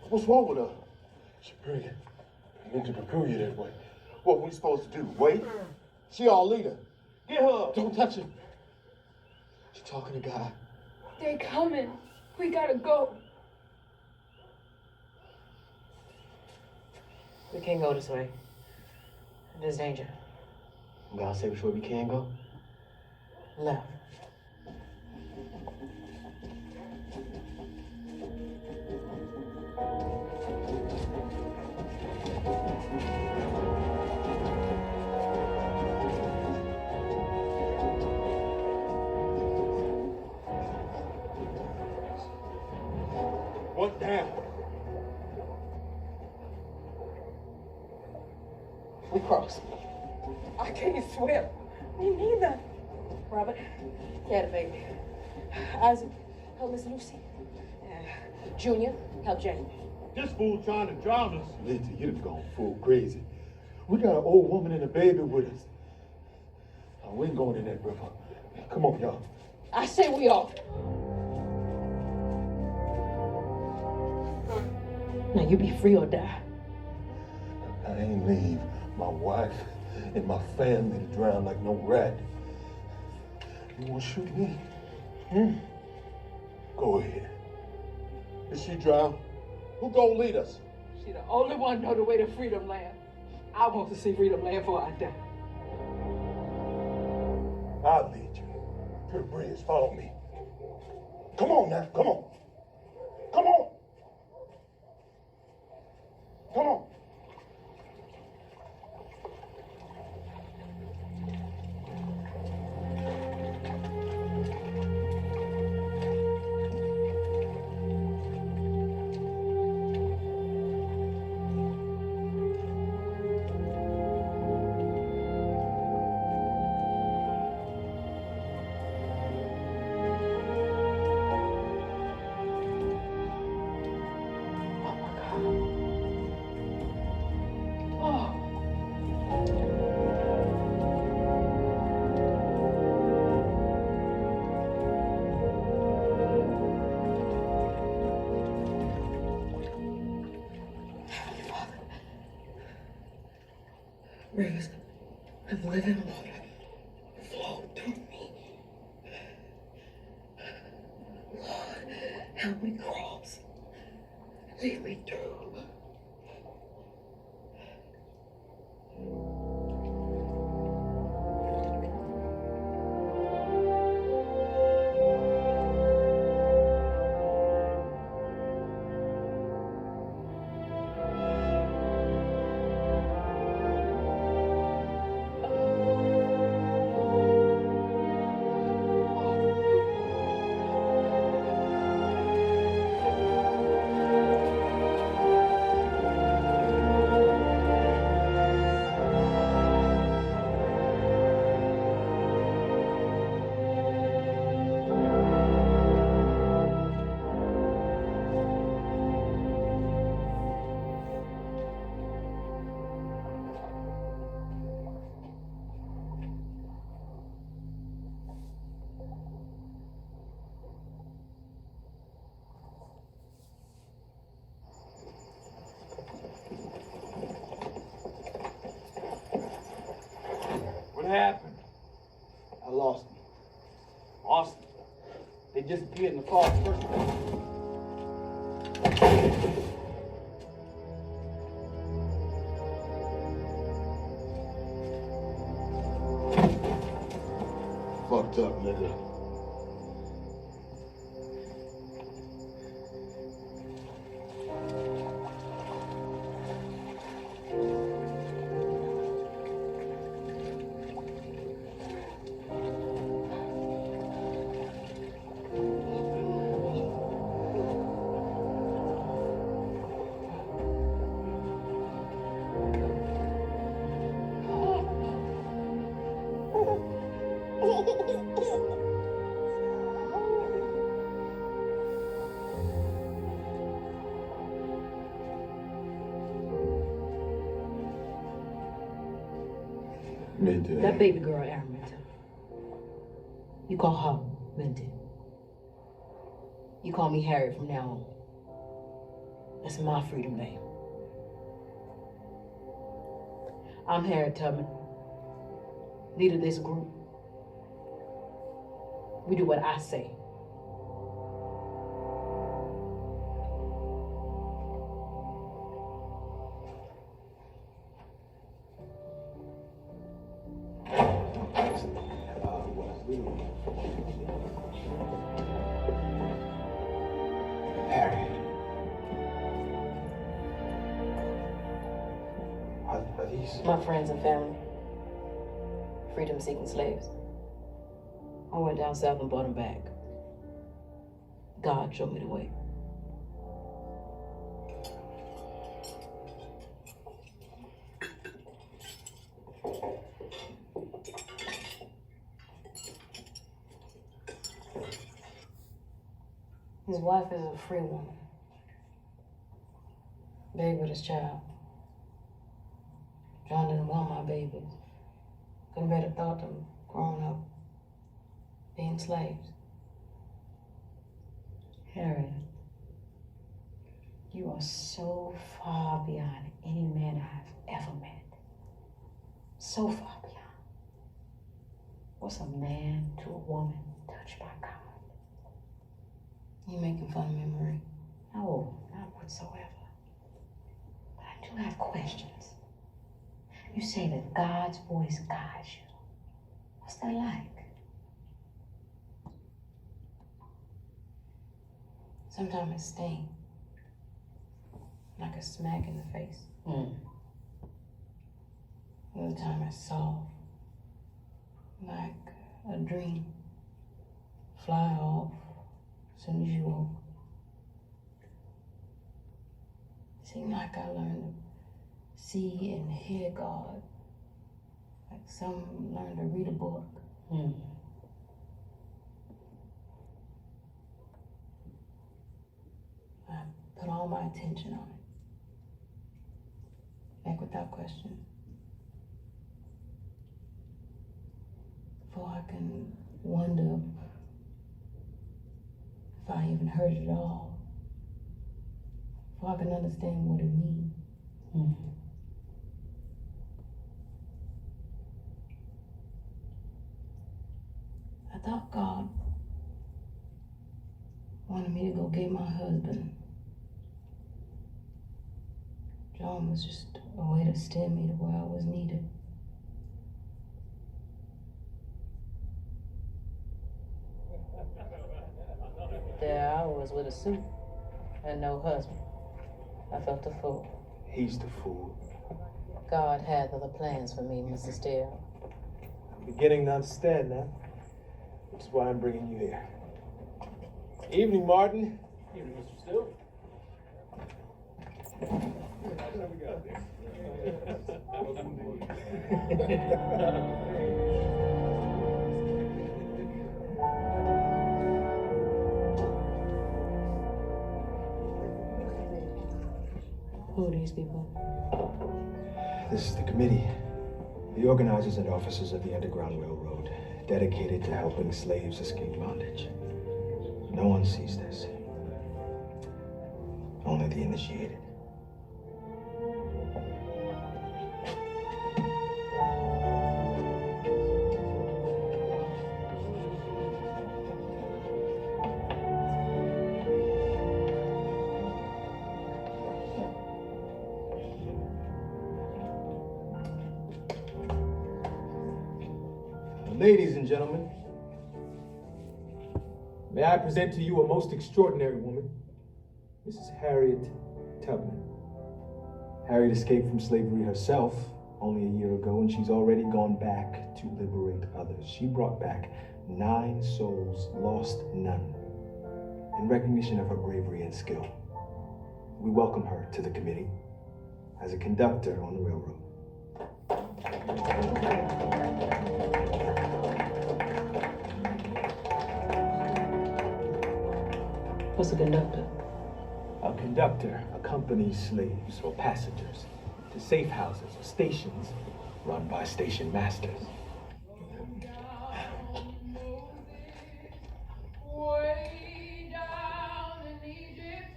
What's wrong with her? She pregnant. I meant to procure you that way. What we supposed to do? Wait? She our leader. Get her. Don't touch him. She talking to God. They're coming. We gotta go. We can't go this way. There's danger. God say which way we can go? Left. down. We cross. I can't swim. Me neither. Robert, carry the baby. Isaac, help Miss Lucy. Junior, help Jane. This fool trying to drown us. Lindsay, you done gone full crazy. We got an old woman and a baby with us. We ain't going in that river. Come on, y'all. I say we are. Now you be free or die. I ain't leave my wife and my family to drown like no rat. You wanna shoot me? Go ahead. If she drown, who gonna lead us? She the only one know the way to Freedom Land. I want to see Freedom Land before I die. I'll lead you to the bridge. Follow me. Come on now. Come on. Come on. Come on. Rivers of living water flow through me. Lord, help me cross. Lead me through. What happened? I lost them. Lost them. They disappeared in the forest first. Fucked up, nigga. Minty. That baby girl, Araminta. You call her Minty. You call me Harry from now on. That's my freedom name. I'm Harriet Tubman, leader of this group. We do what I say. My friends and family, freedom-seeking slaves. I went down south and brought them back. God showed me the way. His wife is a free woman. Big with his child. John didn't want my babies. Couldn't bear the thought of them growing up being slaves. Harriet, you are so far beyond any man I've ever met. So far beyond. What's a man to a woman touched by God? You making fun of me, Marie? No, not whatsoever. But I do have questions. You say that God's voice guides you. What's that like? Sometimes it stings. Like a smack in the face. Other time it's soft. Like a dream. Fly off as soon as you woke. Seemed like I learned to see and hear God. Like some learn to read a book. I put all my attention on it. Like without question. Before I can wonder if I even heard it at all. Before I can understand what it means. I thought God wanted me to go get my husband. John was just a way to steer me to where I was needed. There I was with a suit and no husband. I felt a fool. He's the fool. God had other plans for me, Mrs. Dale. I'm beginning to understand now. Which is why I'm bringing you here. Evening, Martin. Evening, Mr. Still. Who are these people? This is the committee. The organizers and officers of the Underground Railroad, dedicated to helping slaves escape bondage. No one sees this. Only the initiated. Ladies and gentlemen, may I present to you a most extraordinary woman, Mrs. Harriet Tubman. Harriet escaped from slavery herself only a year ago, and she's already gone back to liberate others. She brought back 9 souls, lost none, in recognition of her bravery and skill. We welcome her to the committee as a conductor on the railroad. What's a conductor? A conductor accompanies slaves or passengers to safe houses or stations run by station masters.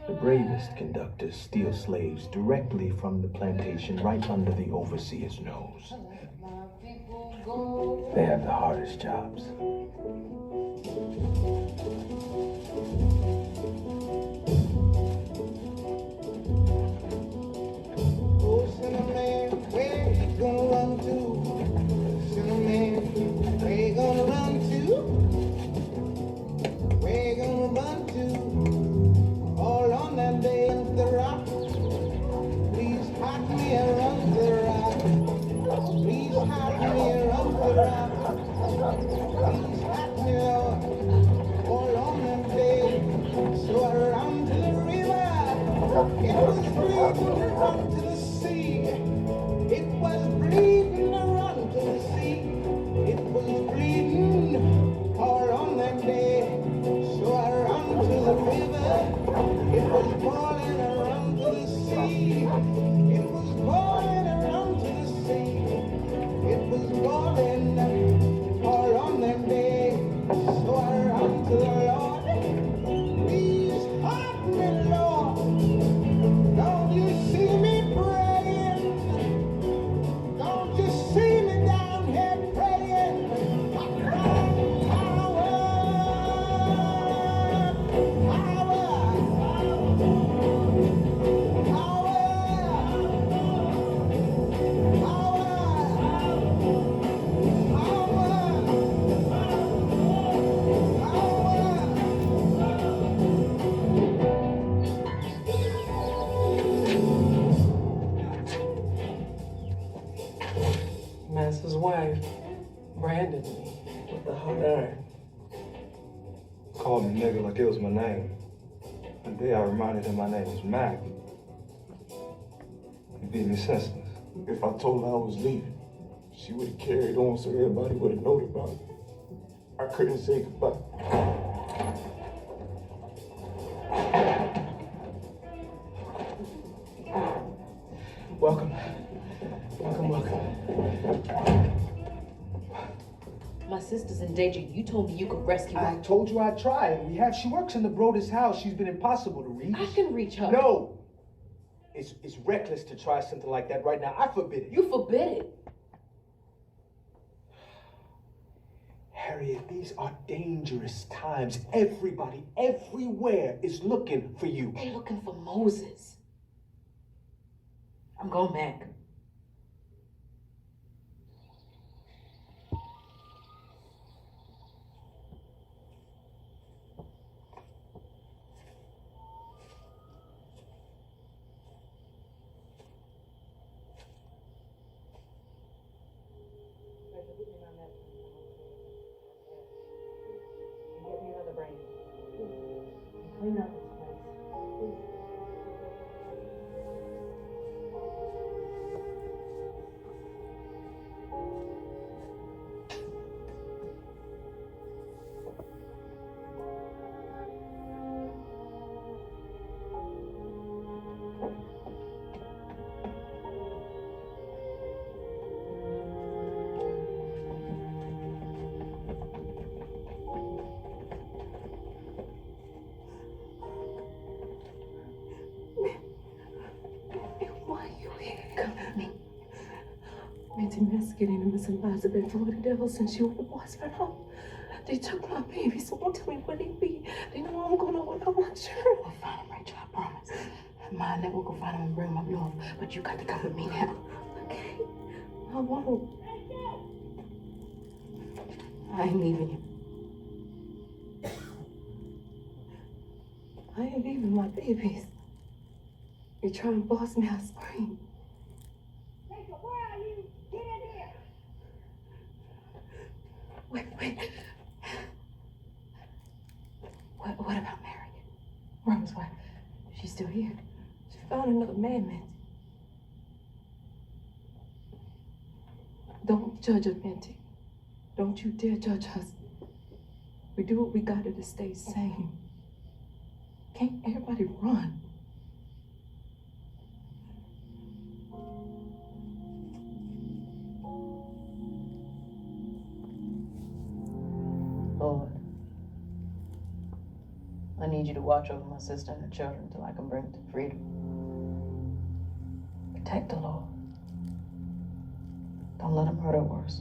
The bravest conductors steal slaves directly from the plantation right under the overseer's nose. They have the hardest jobs. So around Master's wife branded me with the hot iron. Called me nigga like it was my name. The day I reminded him my name was Mac, he beat me senseless. If I told her I was leaving, she would have carried on so everybody would have known about it. I couldn't say goodbye. Welcome. Welcome. My sister's in danger. You told me you could rescue her. I told you I'd try. She works in the Brodus house. She's been impossible to reach. I can reach her. No! It's reckless to try something like that right now. I forbid it. You forbid it? Harriet, these are dangerous times. Everybody, everywhere is looking for you. They're looking for Moses. I'm going back. Clean up this place. Been investigating the missing lives have been Florida Devils since you were the boys went home. They took my baby, so don't tell me where they be. They know I'm gonna know, and I'm not sure. We'll find them, Rachel, I promise. Mind that we'll go find them and bring them up north, but you got to come with me now. Okay? I won't. I ain't leaving you. I ain't leaving my babies. You try and boss me, I scream. Wait. What about Marion? Robin's wife? She's still here. She found another man, Minty. Don't judge us, Minty. Don't you dare judge us. We do what we gotta to stay sane. Can't everybody run? Lord, I need you to watch over my sister and her children until I can bring them to freedom. Protect the Lord. Don't let them hurt her worse.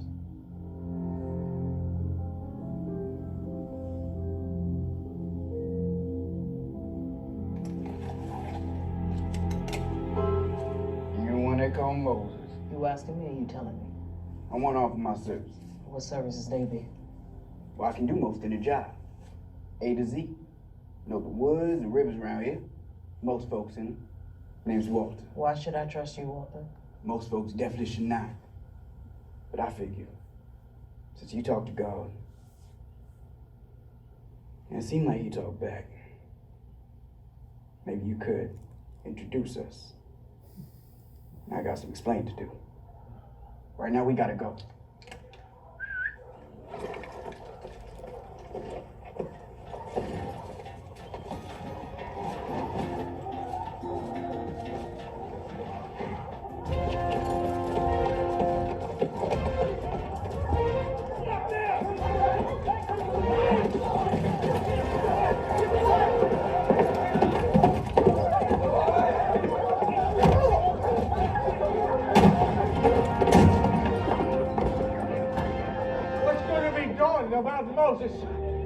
You the one they call Moses. You asking me or you telling me? I want to offer my service. What services they be? Well, I can do most of the job. A to Z. Know the woods and rivers around here. Most folks in them. Name's Walter. Why should I trust you, Walter? Most folks definitely should not. But I figure, since you talk to God, and it seemed like you talked back, maybe you could introduce us. I got some explaining to do. Right now, we gotta go. About Moses.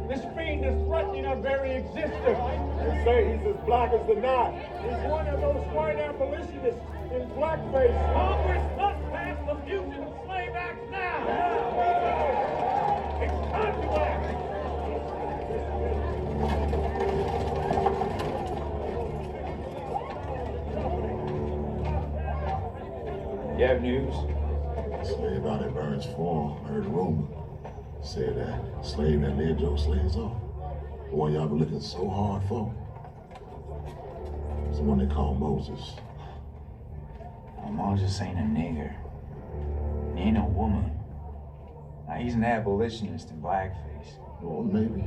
This fiend is threatening our very existence. They say he's as black as the night. He's one of those white abolitionists in blackface. Congress must pass the Fugitive Slave Act now. It's time to act. You have news? Yes, man. Everybody at Burns Farm heard a rumor. Said that slave that led your slaves off. The one y'all been looking so hard for. It's the one they call Moses. Well, Moses ain't a nigger. He ain't a woman. Now, he's an abolitionist in blackface. Well, maybe.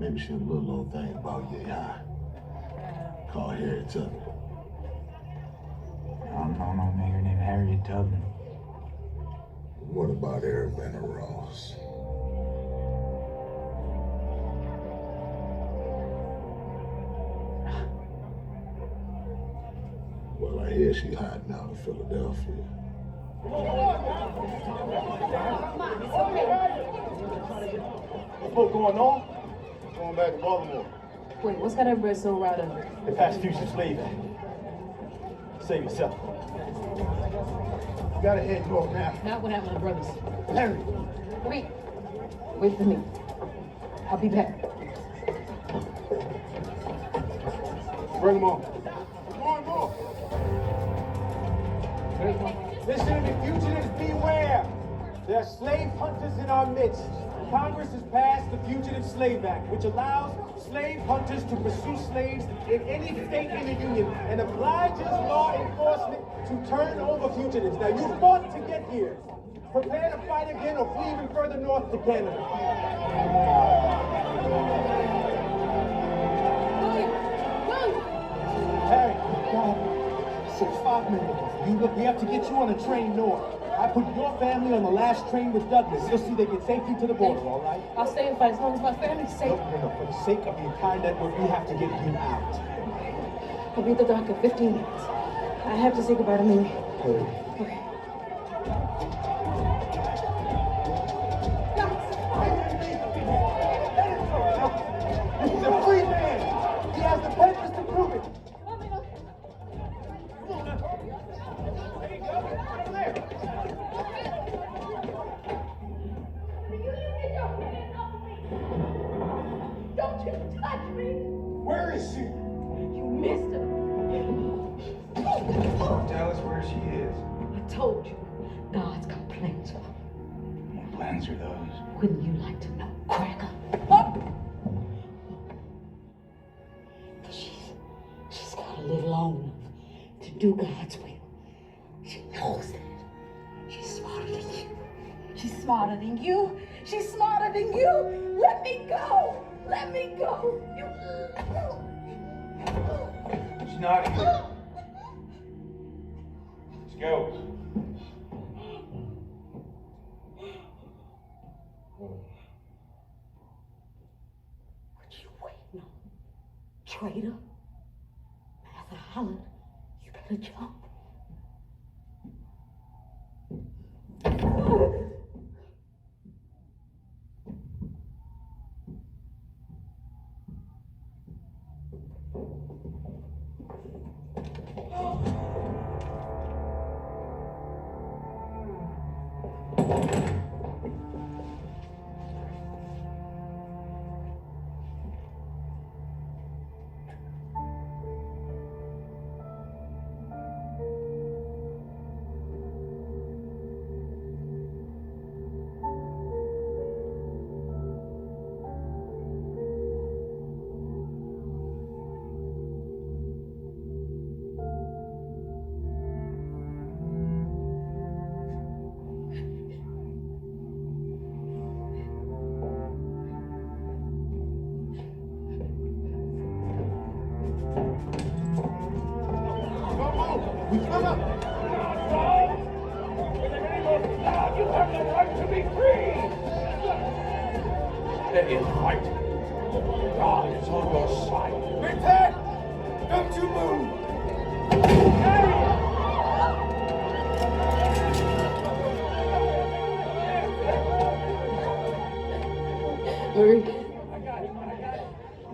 Maybe she a little old thing about Yay High. Called Harriet Tubman. I don't know no nigger named Harriet Tubman. What about Arabella Ross? Well, I hear she hiding out in Philadelphia. What's going on? Going back to Baltimore. Wait, what's got everybody so riled up? They passed Fugitive Slave Act. Save yourself. You gotta head north now. Not what happened to the brothers. Henry. Wait for me. I'll be back. Bring them on. Listen to me, fugitives, beware! There are slave hunters in our midst. Congress has passed the Fugitive Slave Act, which allows slave hunters to pursue slaves in any state in the Union and obliges law enforcement to turn over fugitives. Now, you fought to get here. Prepare to fight again or flee even further north to Canada. Harry, so 5 minutes. We have to get you on a train north. I put your family on the last train with Douglas. You'll see they get safely to the border, all right? I'll stay and fight as long as my family's safe. No. For the sake of the entire network, we have to get you out. I'll be at the dock in 15 minutes. I have to say goodbye to Mimi. Hurry. Okay. He's a free man. He has the papers to prove it. Don't you touch me! Where is she? You missed her. Tell us where she is. I told you, God's got plans for her. What plans are those? Wouldn't you like to know, cracker? She's got to live long enough to do God's will. She knows that. She's smarter than you. She's smarter than you. She's smarter than you. Let me go. Let me go. She's not here. Let's go. What you waiting on? Traitor? Martha Holland, you better jump. We come up. You have the right to be free! Let him fight. God is on your side. Protect! Don't you move! Marie,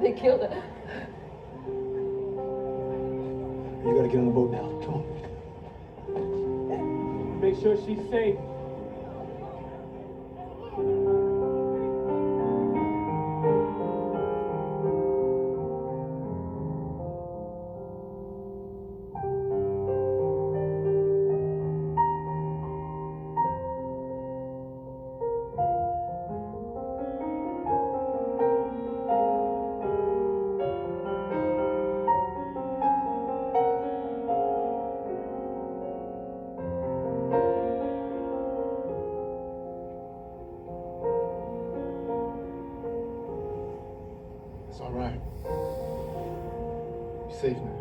they killed her. You gotta get on the boat now. Come on. Make sure she's safe. all right. You safe now?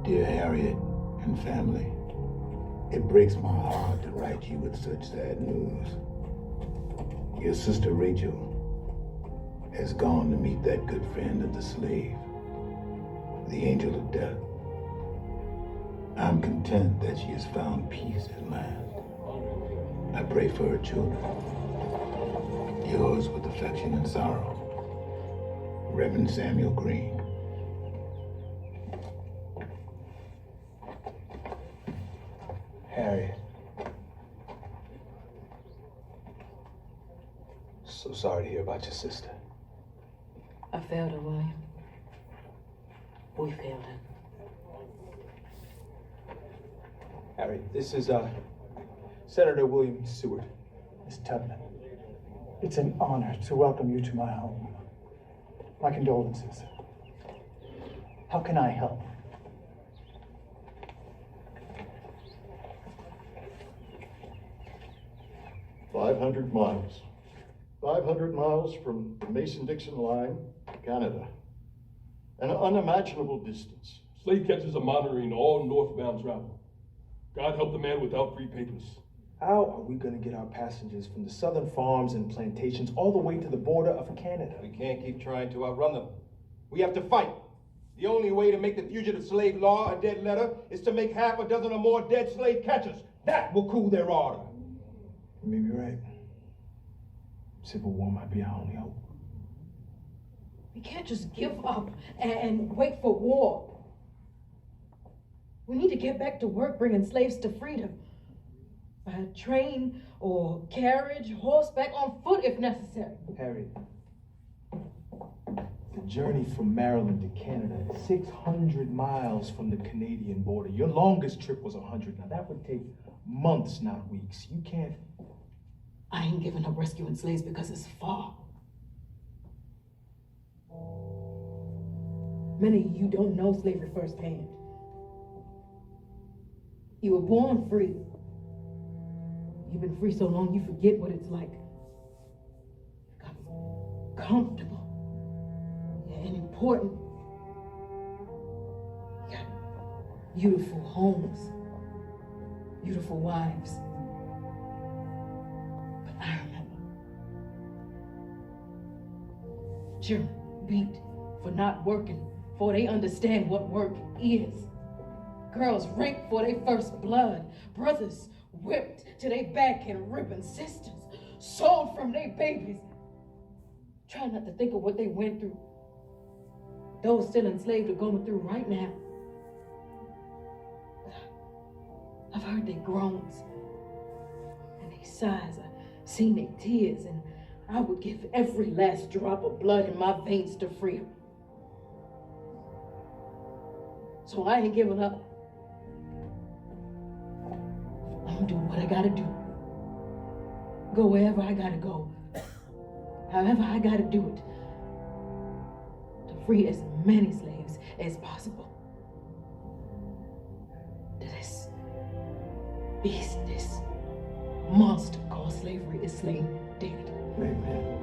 Dear Harriet and family, it breaks my heart to write you with such sad news. Your sister Rachel has gone to meet that good friend of the slave, the angel of death. I'm content that she has found peace at last. I pray for her children. Yours with affection and sorrow, Reverend Samuel Green. Harriet. So sorry to hear about your sister. I failed her, William. We failed her. Harriet, this is Senator William Seward. Miss Tubman, it's an honor to welcome you to my home. My condolences. How can I help? $500 miles. 500 miles from the Mason-Dixon line to Canada. An unimaginable distance. Slave catchers are monitoring all northbound travel. God help the man without free papers. How are we going to get our passengers from the southern farms and plantations all the way to the border of Canada? We can't keep trying to outrun them. We have to fight. The only way to make the fugitive slave law a dead letter is to make half a dozen or more dead slave catchers. That will cool their ardor. You may be right. Civil war might be our only hope. We can't just give up and wait for war. We need to get back to work bringing slaves to freedom. By train or carriage, horseback, on foot if necessary. Harriet, the journey from Maryland to Canada is 600 miles from the Canadian border. Your longest trip was 100. Now that would take months, not weeks. You can't. I ain't giving up rescuing slaves because it's far. Many of you don't know slavery firsthand. You were born free. You've been free so long you forget what it's like. You got comfortable and important. You got beautiful homes, beautiful wives. But I remember. Children beat for not working, for they understand what work is. Girls raped for their first blood. Brothers whipped till they back and ribbon. Sisters sold from their babies. Try not to think of what they went through. Those still enslaved are going through right now. I've heard their groans and their sighs. I've seen their tears, and I would give every last drop of blood in my veins to free them. So I ain't giving up. I'm gonna do what I gotta do. Go wherever I gotta go. However I gotta do it. To free as many slaves as possible. This beast, this monster called slavery is slain dead. Amen.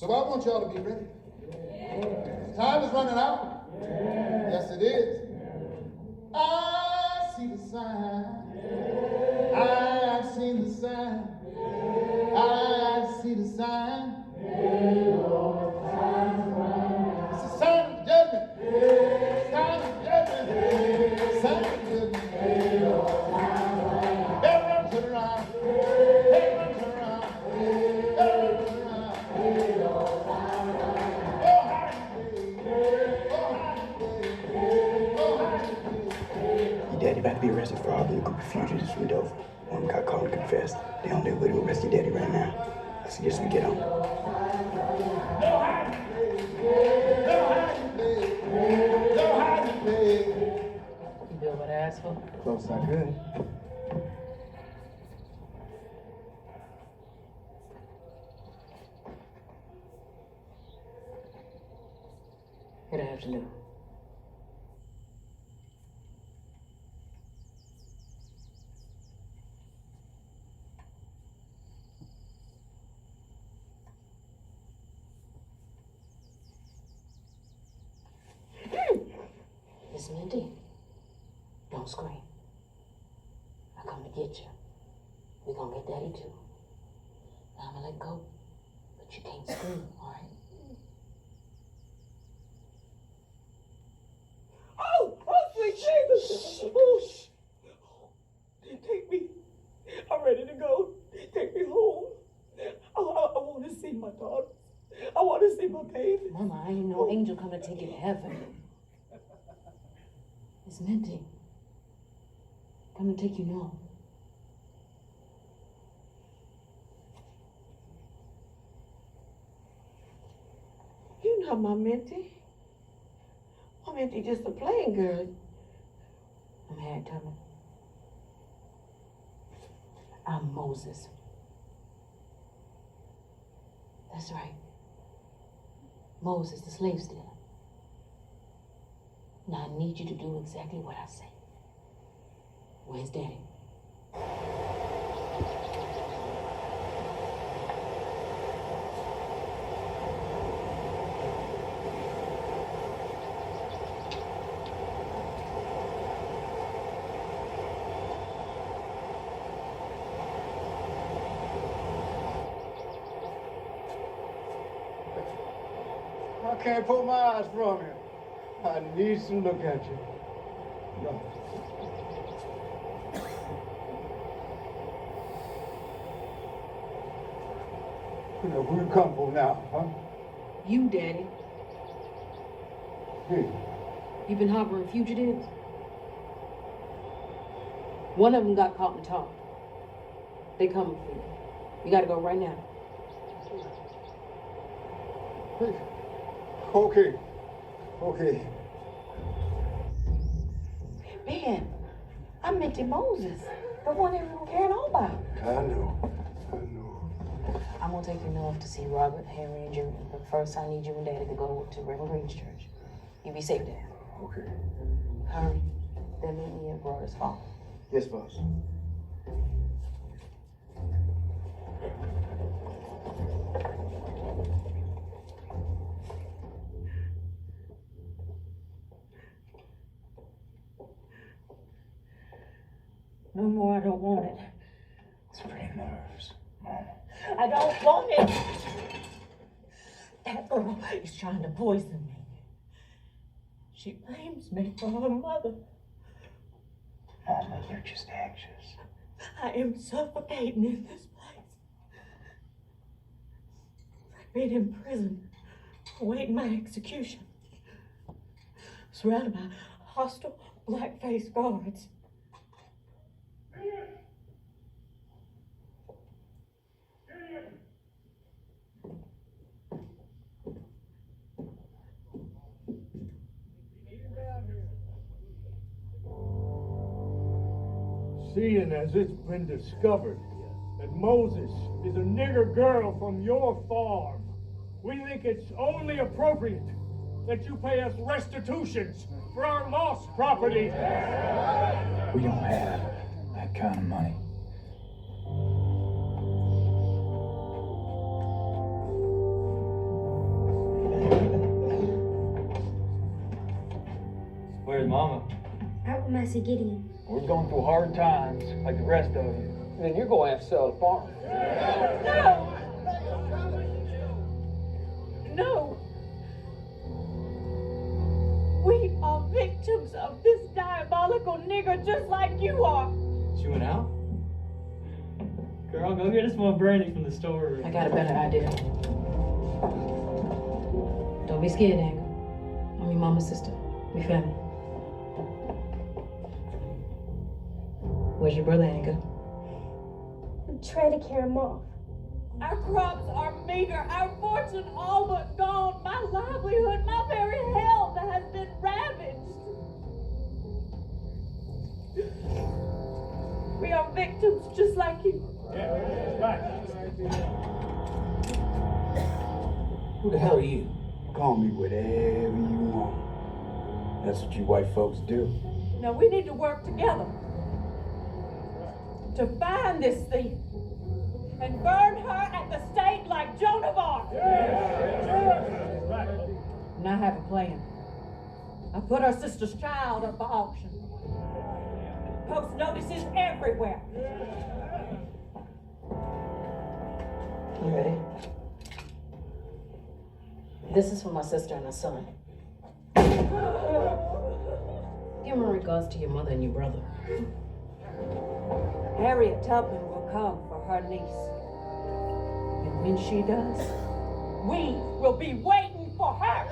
So I want y'all to be ready. Time is running out. Yes, it is. I see the sign. I've seen the sign. I see the sign. It's a sign of judgment. Sign of judgment. Sign of judgment. Everyone turn around. Everyone turn around. Everyone turn around. Your daddy about to be arrested for robbing a group of fugitives from Dover. One of them got caught and confessed. They on their way to arrest your daddy right now. I suggest we get on. You did what I asked for? Close I could. What'd I have to do? Miss Mindy, don't scream. I come to get you. We gonna get Daddy too. Now I'm gonna let go, but you can't scream, all right? Oh, sweet Jesus! Oh, take me. I'm ready to go. Take me home. I want to see my daughters. I want to see my baby. Mama, I ain't no angel come to take you to heaven. Miss Minty, come to take you now. You know my Minty. My Minty just a playing girl. I'm Harriet Tubman. I'm Moses. That's right. Moses, the slave stealer. Now I need you to do exactly what I say. Where's Daddy? I can't pull my eyes from you. I need to look at you. No. Who you come for now, huh? You, Daddy. Hey. You been harboring fugitives? One of them got caught in the talk. They coming for you. You gotta go right now. Okay. Okay. Ben, I Minty Moses, the one everyone carrying on about. I know. I'm gonna take you north to see Robert, Henry, and Judy. But first, I need you and Daddy to go to Reverend Green's church. You be safe there. Okay. Hurry. Then meet me at Broaders Farm. Yes, boss. No more, I don't want it. It's pretty nerves, Mom. I don't want it. That girl is trying to poison me. She blames me for her mother. Mama, you're just anxious. I am suffocating in this place. I've been in prison, awaiting my execution. Surrounded by hostile, black-faced guards. Seeing as it's been discovered that Moses is a nigger girl from your farm, we think it's only appropriate that you pay us restitutions for our lost property. We don't have that kind of money. I see Gideon. We're going through hard times, like the rest of you. And then you're going to have to sell the farm. No! We are victims of this diabolical nigger just like you are. You went out? Girl, go get us more brandy from the store. I got a better idea. Don't be scared, Anger. I'm your mama's sister. We family. Where's your brother, Anger? Try to carry him off. Our crops are meager, our fortune all but gone. My livelihood, my very health has been ravaged. We are victims just like you. Who the hell are you? Call me whatever you want. That's what you white folks do. Now we need to work together to find this thief and burn her at the stake like Joan of Arc. And I have a plan. I put her sister's child up for auction. Post notices everywhere. You ready? This is for my sister and her son. Give my regards to your mother and your brother. Harriet Tubman will come for her niece. And when she does, we will be waiting for her.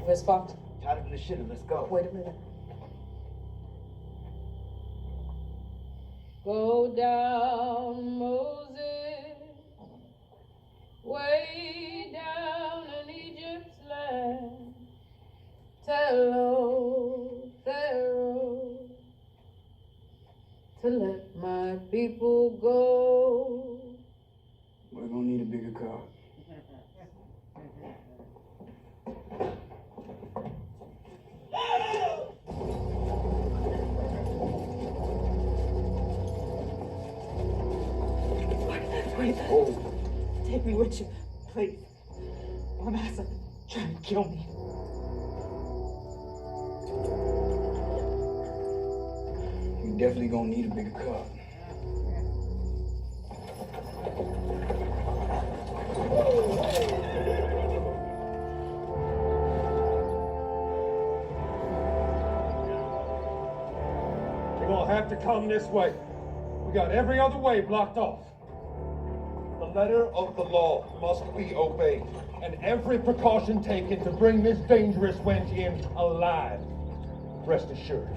Where's Fox? Tied up in the shitter, let's go. Wait a minute. Go down, Moses, way down in Egypt's land. Tell old Pharaoh to let my people go. We're gonna need a bigger car. Wait. Take me with you, please. My master trying to kill me. You're definitely gonna need a bigger car. You're gonna have to come this way. We got every other way blocked off. The letter of the law must be obeyed, and every precaution taken to bring this dangerous wench in alive. Rest assured,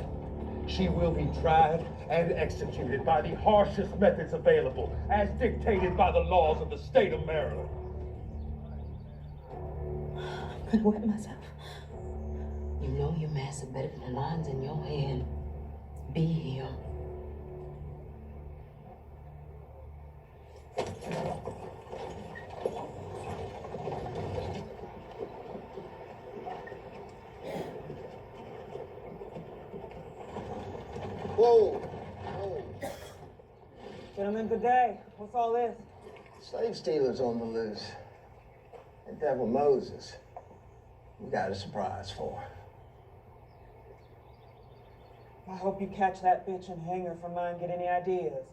she will be tried and executed by the harshest methods available, as dictated by the laws of the state of Maryland. I'm gonna wet myself. You know your master better than the lines in your hand. Be him. Whoa! Gentlemen, good day. What's all this? Slave stealers on the loose. Ain't that with Moses? We got a surprise for her. I hope you catch that bitch and hang her for mine. Get any ideas?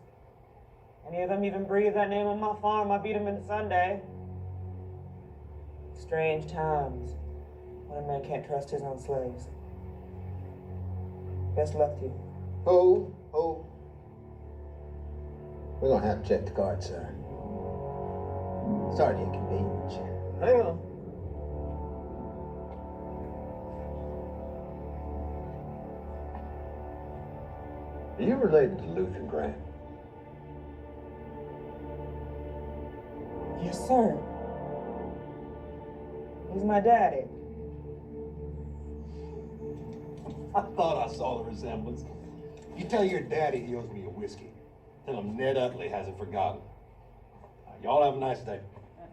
Any of them even breathe that name on my farm, I beat them in Sunday. Strange times when a man can't trust his own slaves. Best luck to you. Who? We're gonna have to check the card, sir. Sorry to inconvenience you. Hang on. Are you related to Luther Grant? Yes, sir. He's my daddy. I thought I saw the resemblance. You tell your daddy he owes me a whiskey. Tell him Ned Utley hasn't forgotten. Y'all have a nice day.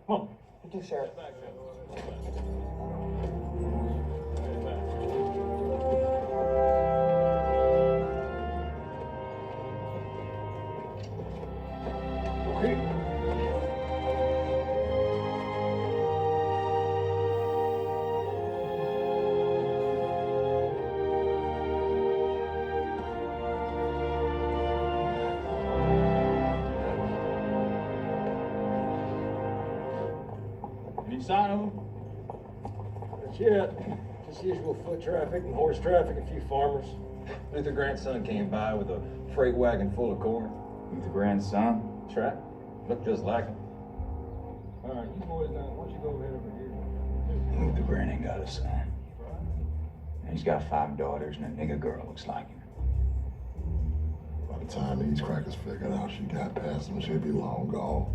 Come on. You too, Sheriff. Okay. sign of them? Not yet. Just usual foot traffic and horse traffic, a few farmers. Luther grandson came by with a freight wagon full of corn. Luther grandson? That's right. Looked just like him. All right, you boys now, why don't you go ahead over here? Luther Grand ain't got a son. He's got 5 daughters and a nigger girl looks like him. By the time these crackers figured out she got past them, she'll be long gone.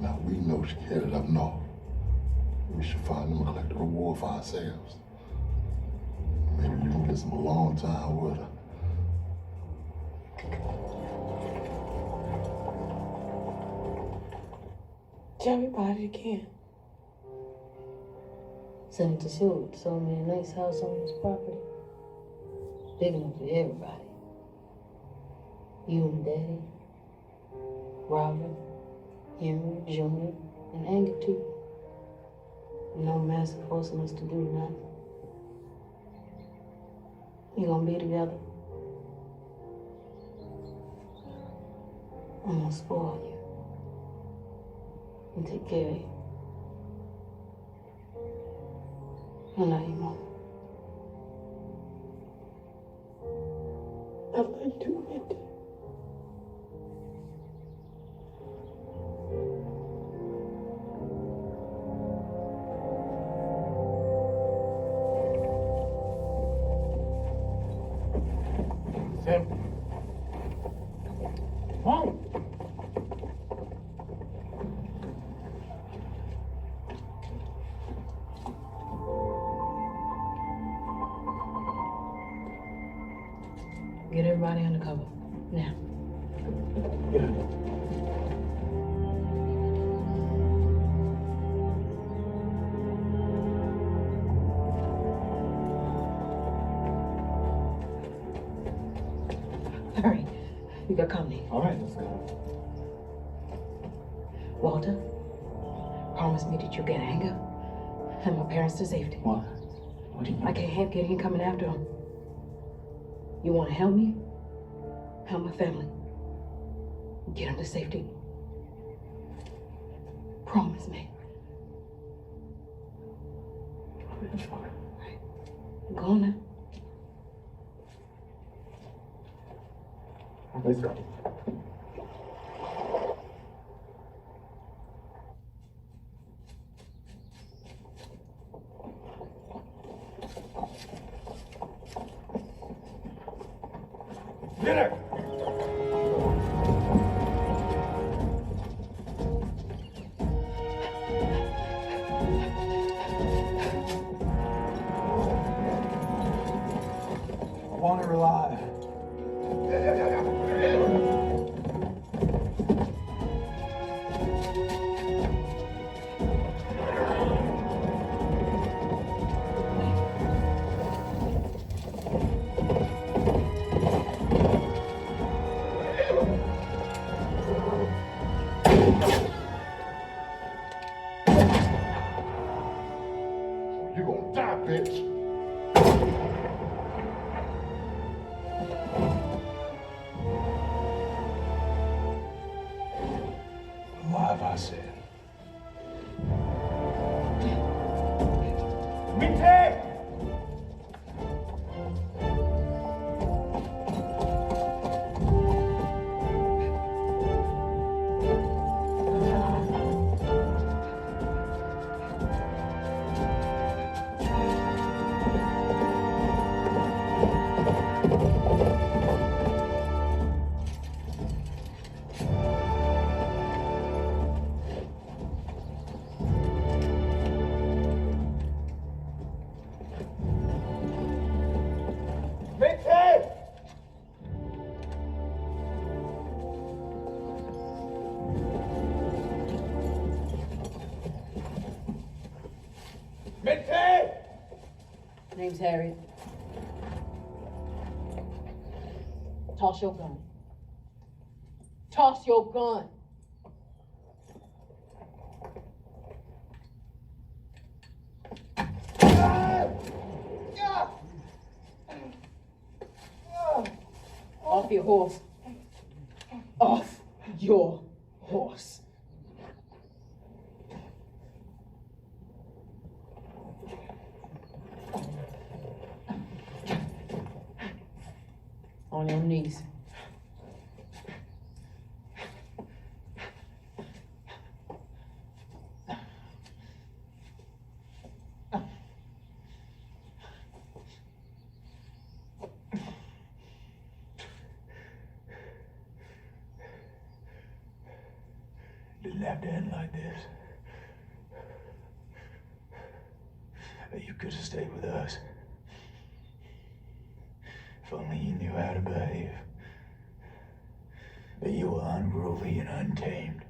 Now we know she headed up north. We should find them and collect a reward for ourselves. Maybe you can get some alone time with her. Tell me about it again. Senator Seward sold me a nice house on his property. Big enough for everybody. You and Daddy, Robert, Henry, Junior, and Angie too. No master forcing us to do nothing. We gonna be together. I'm gonna spoil you and take care of you. I love you, Mom. I love you too, Mindy. Sam. Mom. Get everybody under cover. Now. Hurry. We got company. All right, let's go. Walter, promise me that you'll get Anger and my parents to safety. What? What do you I can't have Gideon coming after them. You want to help me? Help my family. Get them to safety. Promise me. Go on now. Let's go. Dinner! I want her alive. You gonna die, bitch. Alive, I said. Mitte! Mitte! Mitte! Name's Harriet. Toss your gun. Toss your gun. Off your horse. Off your horse. On your knees. Didn't have to end like this. You could have stayed with us. If only you knew how to behave. But you were unruly and untamed.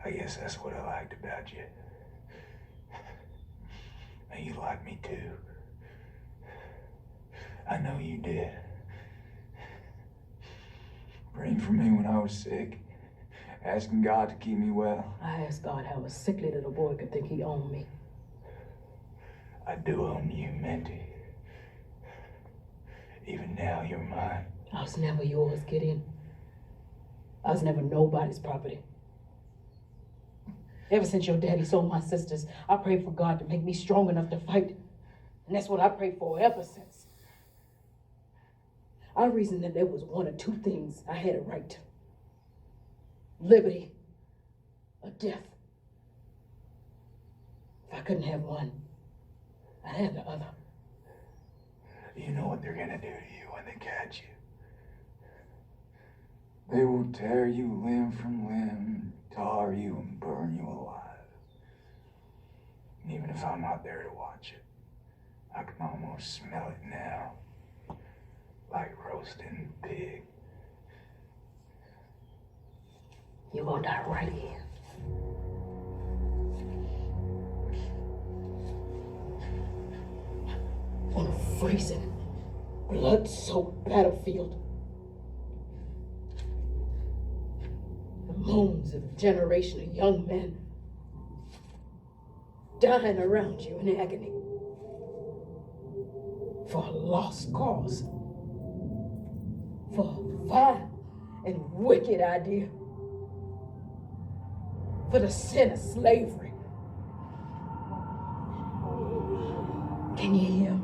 I guess that's what I liked about you. And you liked me too. I know you did. Praying for me when I was sick. Asking God to keep me well. I asked God how a sickly little boy could think he owned me. I do own you, Minty. Even now, you're mine. I was never yours, Gideon. I was never nobody's property. Ever since your daddy sold my sisters, I prayed for God to make me strong enough to fight. And that's what I prayed for ever since. I reasoned that there was one or two things I had a right to. Liberty or death. If I couldn't have one, I'd have the other. You know what they're gonna do to you when they catch you. They will tear you limb from limb, tar you and burn you alive. And even if I'm not there to watch it, I can almost smell it now. Like roasting pig. You're gonna die right here. On a freezing, blood-soaked battlefield. The moans of a generation of young men dying around you in agony for a lost cause, for a vile and wicked idea, for the sin of slavery. Can you hear?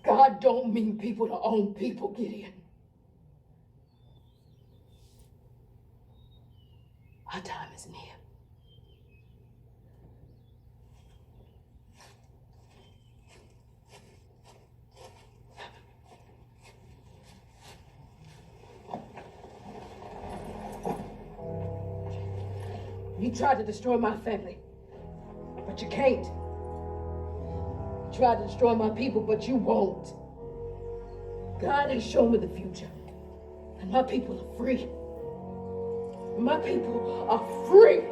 God don't mean people to own people, Gideon. Our time is near. You tried to destroy my family, but you can't. You tried to destroy my people, but you won't. God has shown me the future, and my people are free. My people are free.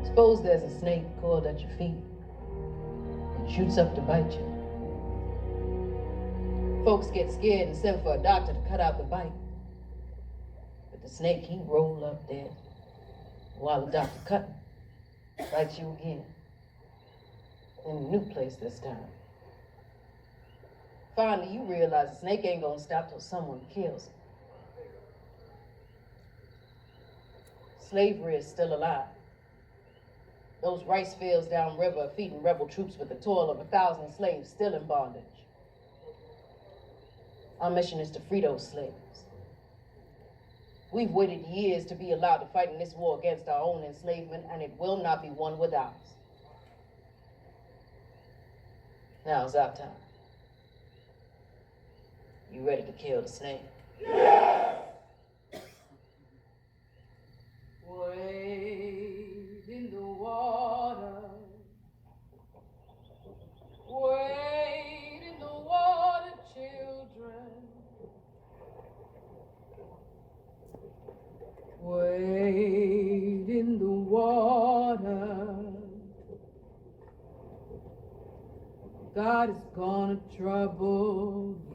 Suppose there's a snake coiled at your feet and shoots up to bite you. Folks get scared and send for a doctor to cut out the bite. But the snake, he rolled up dead while the doctor cut him. Bites you again. In a new place this time. Finally, you realize the snake ain't gonna stop till someone kills him. Slavery is still alive. Those rice fields downriver are feeding rebel troops with the toil of 1,000 slaves still in bondage. Our mission is to free those slaves. We've waited years to be allowed to fight in this war against our own enslavement, and it will not be won without us. Now it's our time. You ready to kill the snake? Wade in the water. Wade in the water, children. Wade in the water. God is gonna trouble you.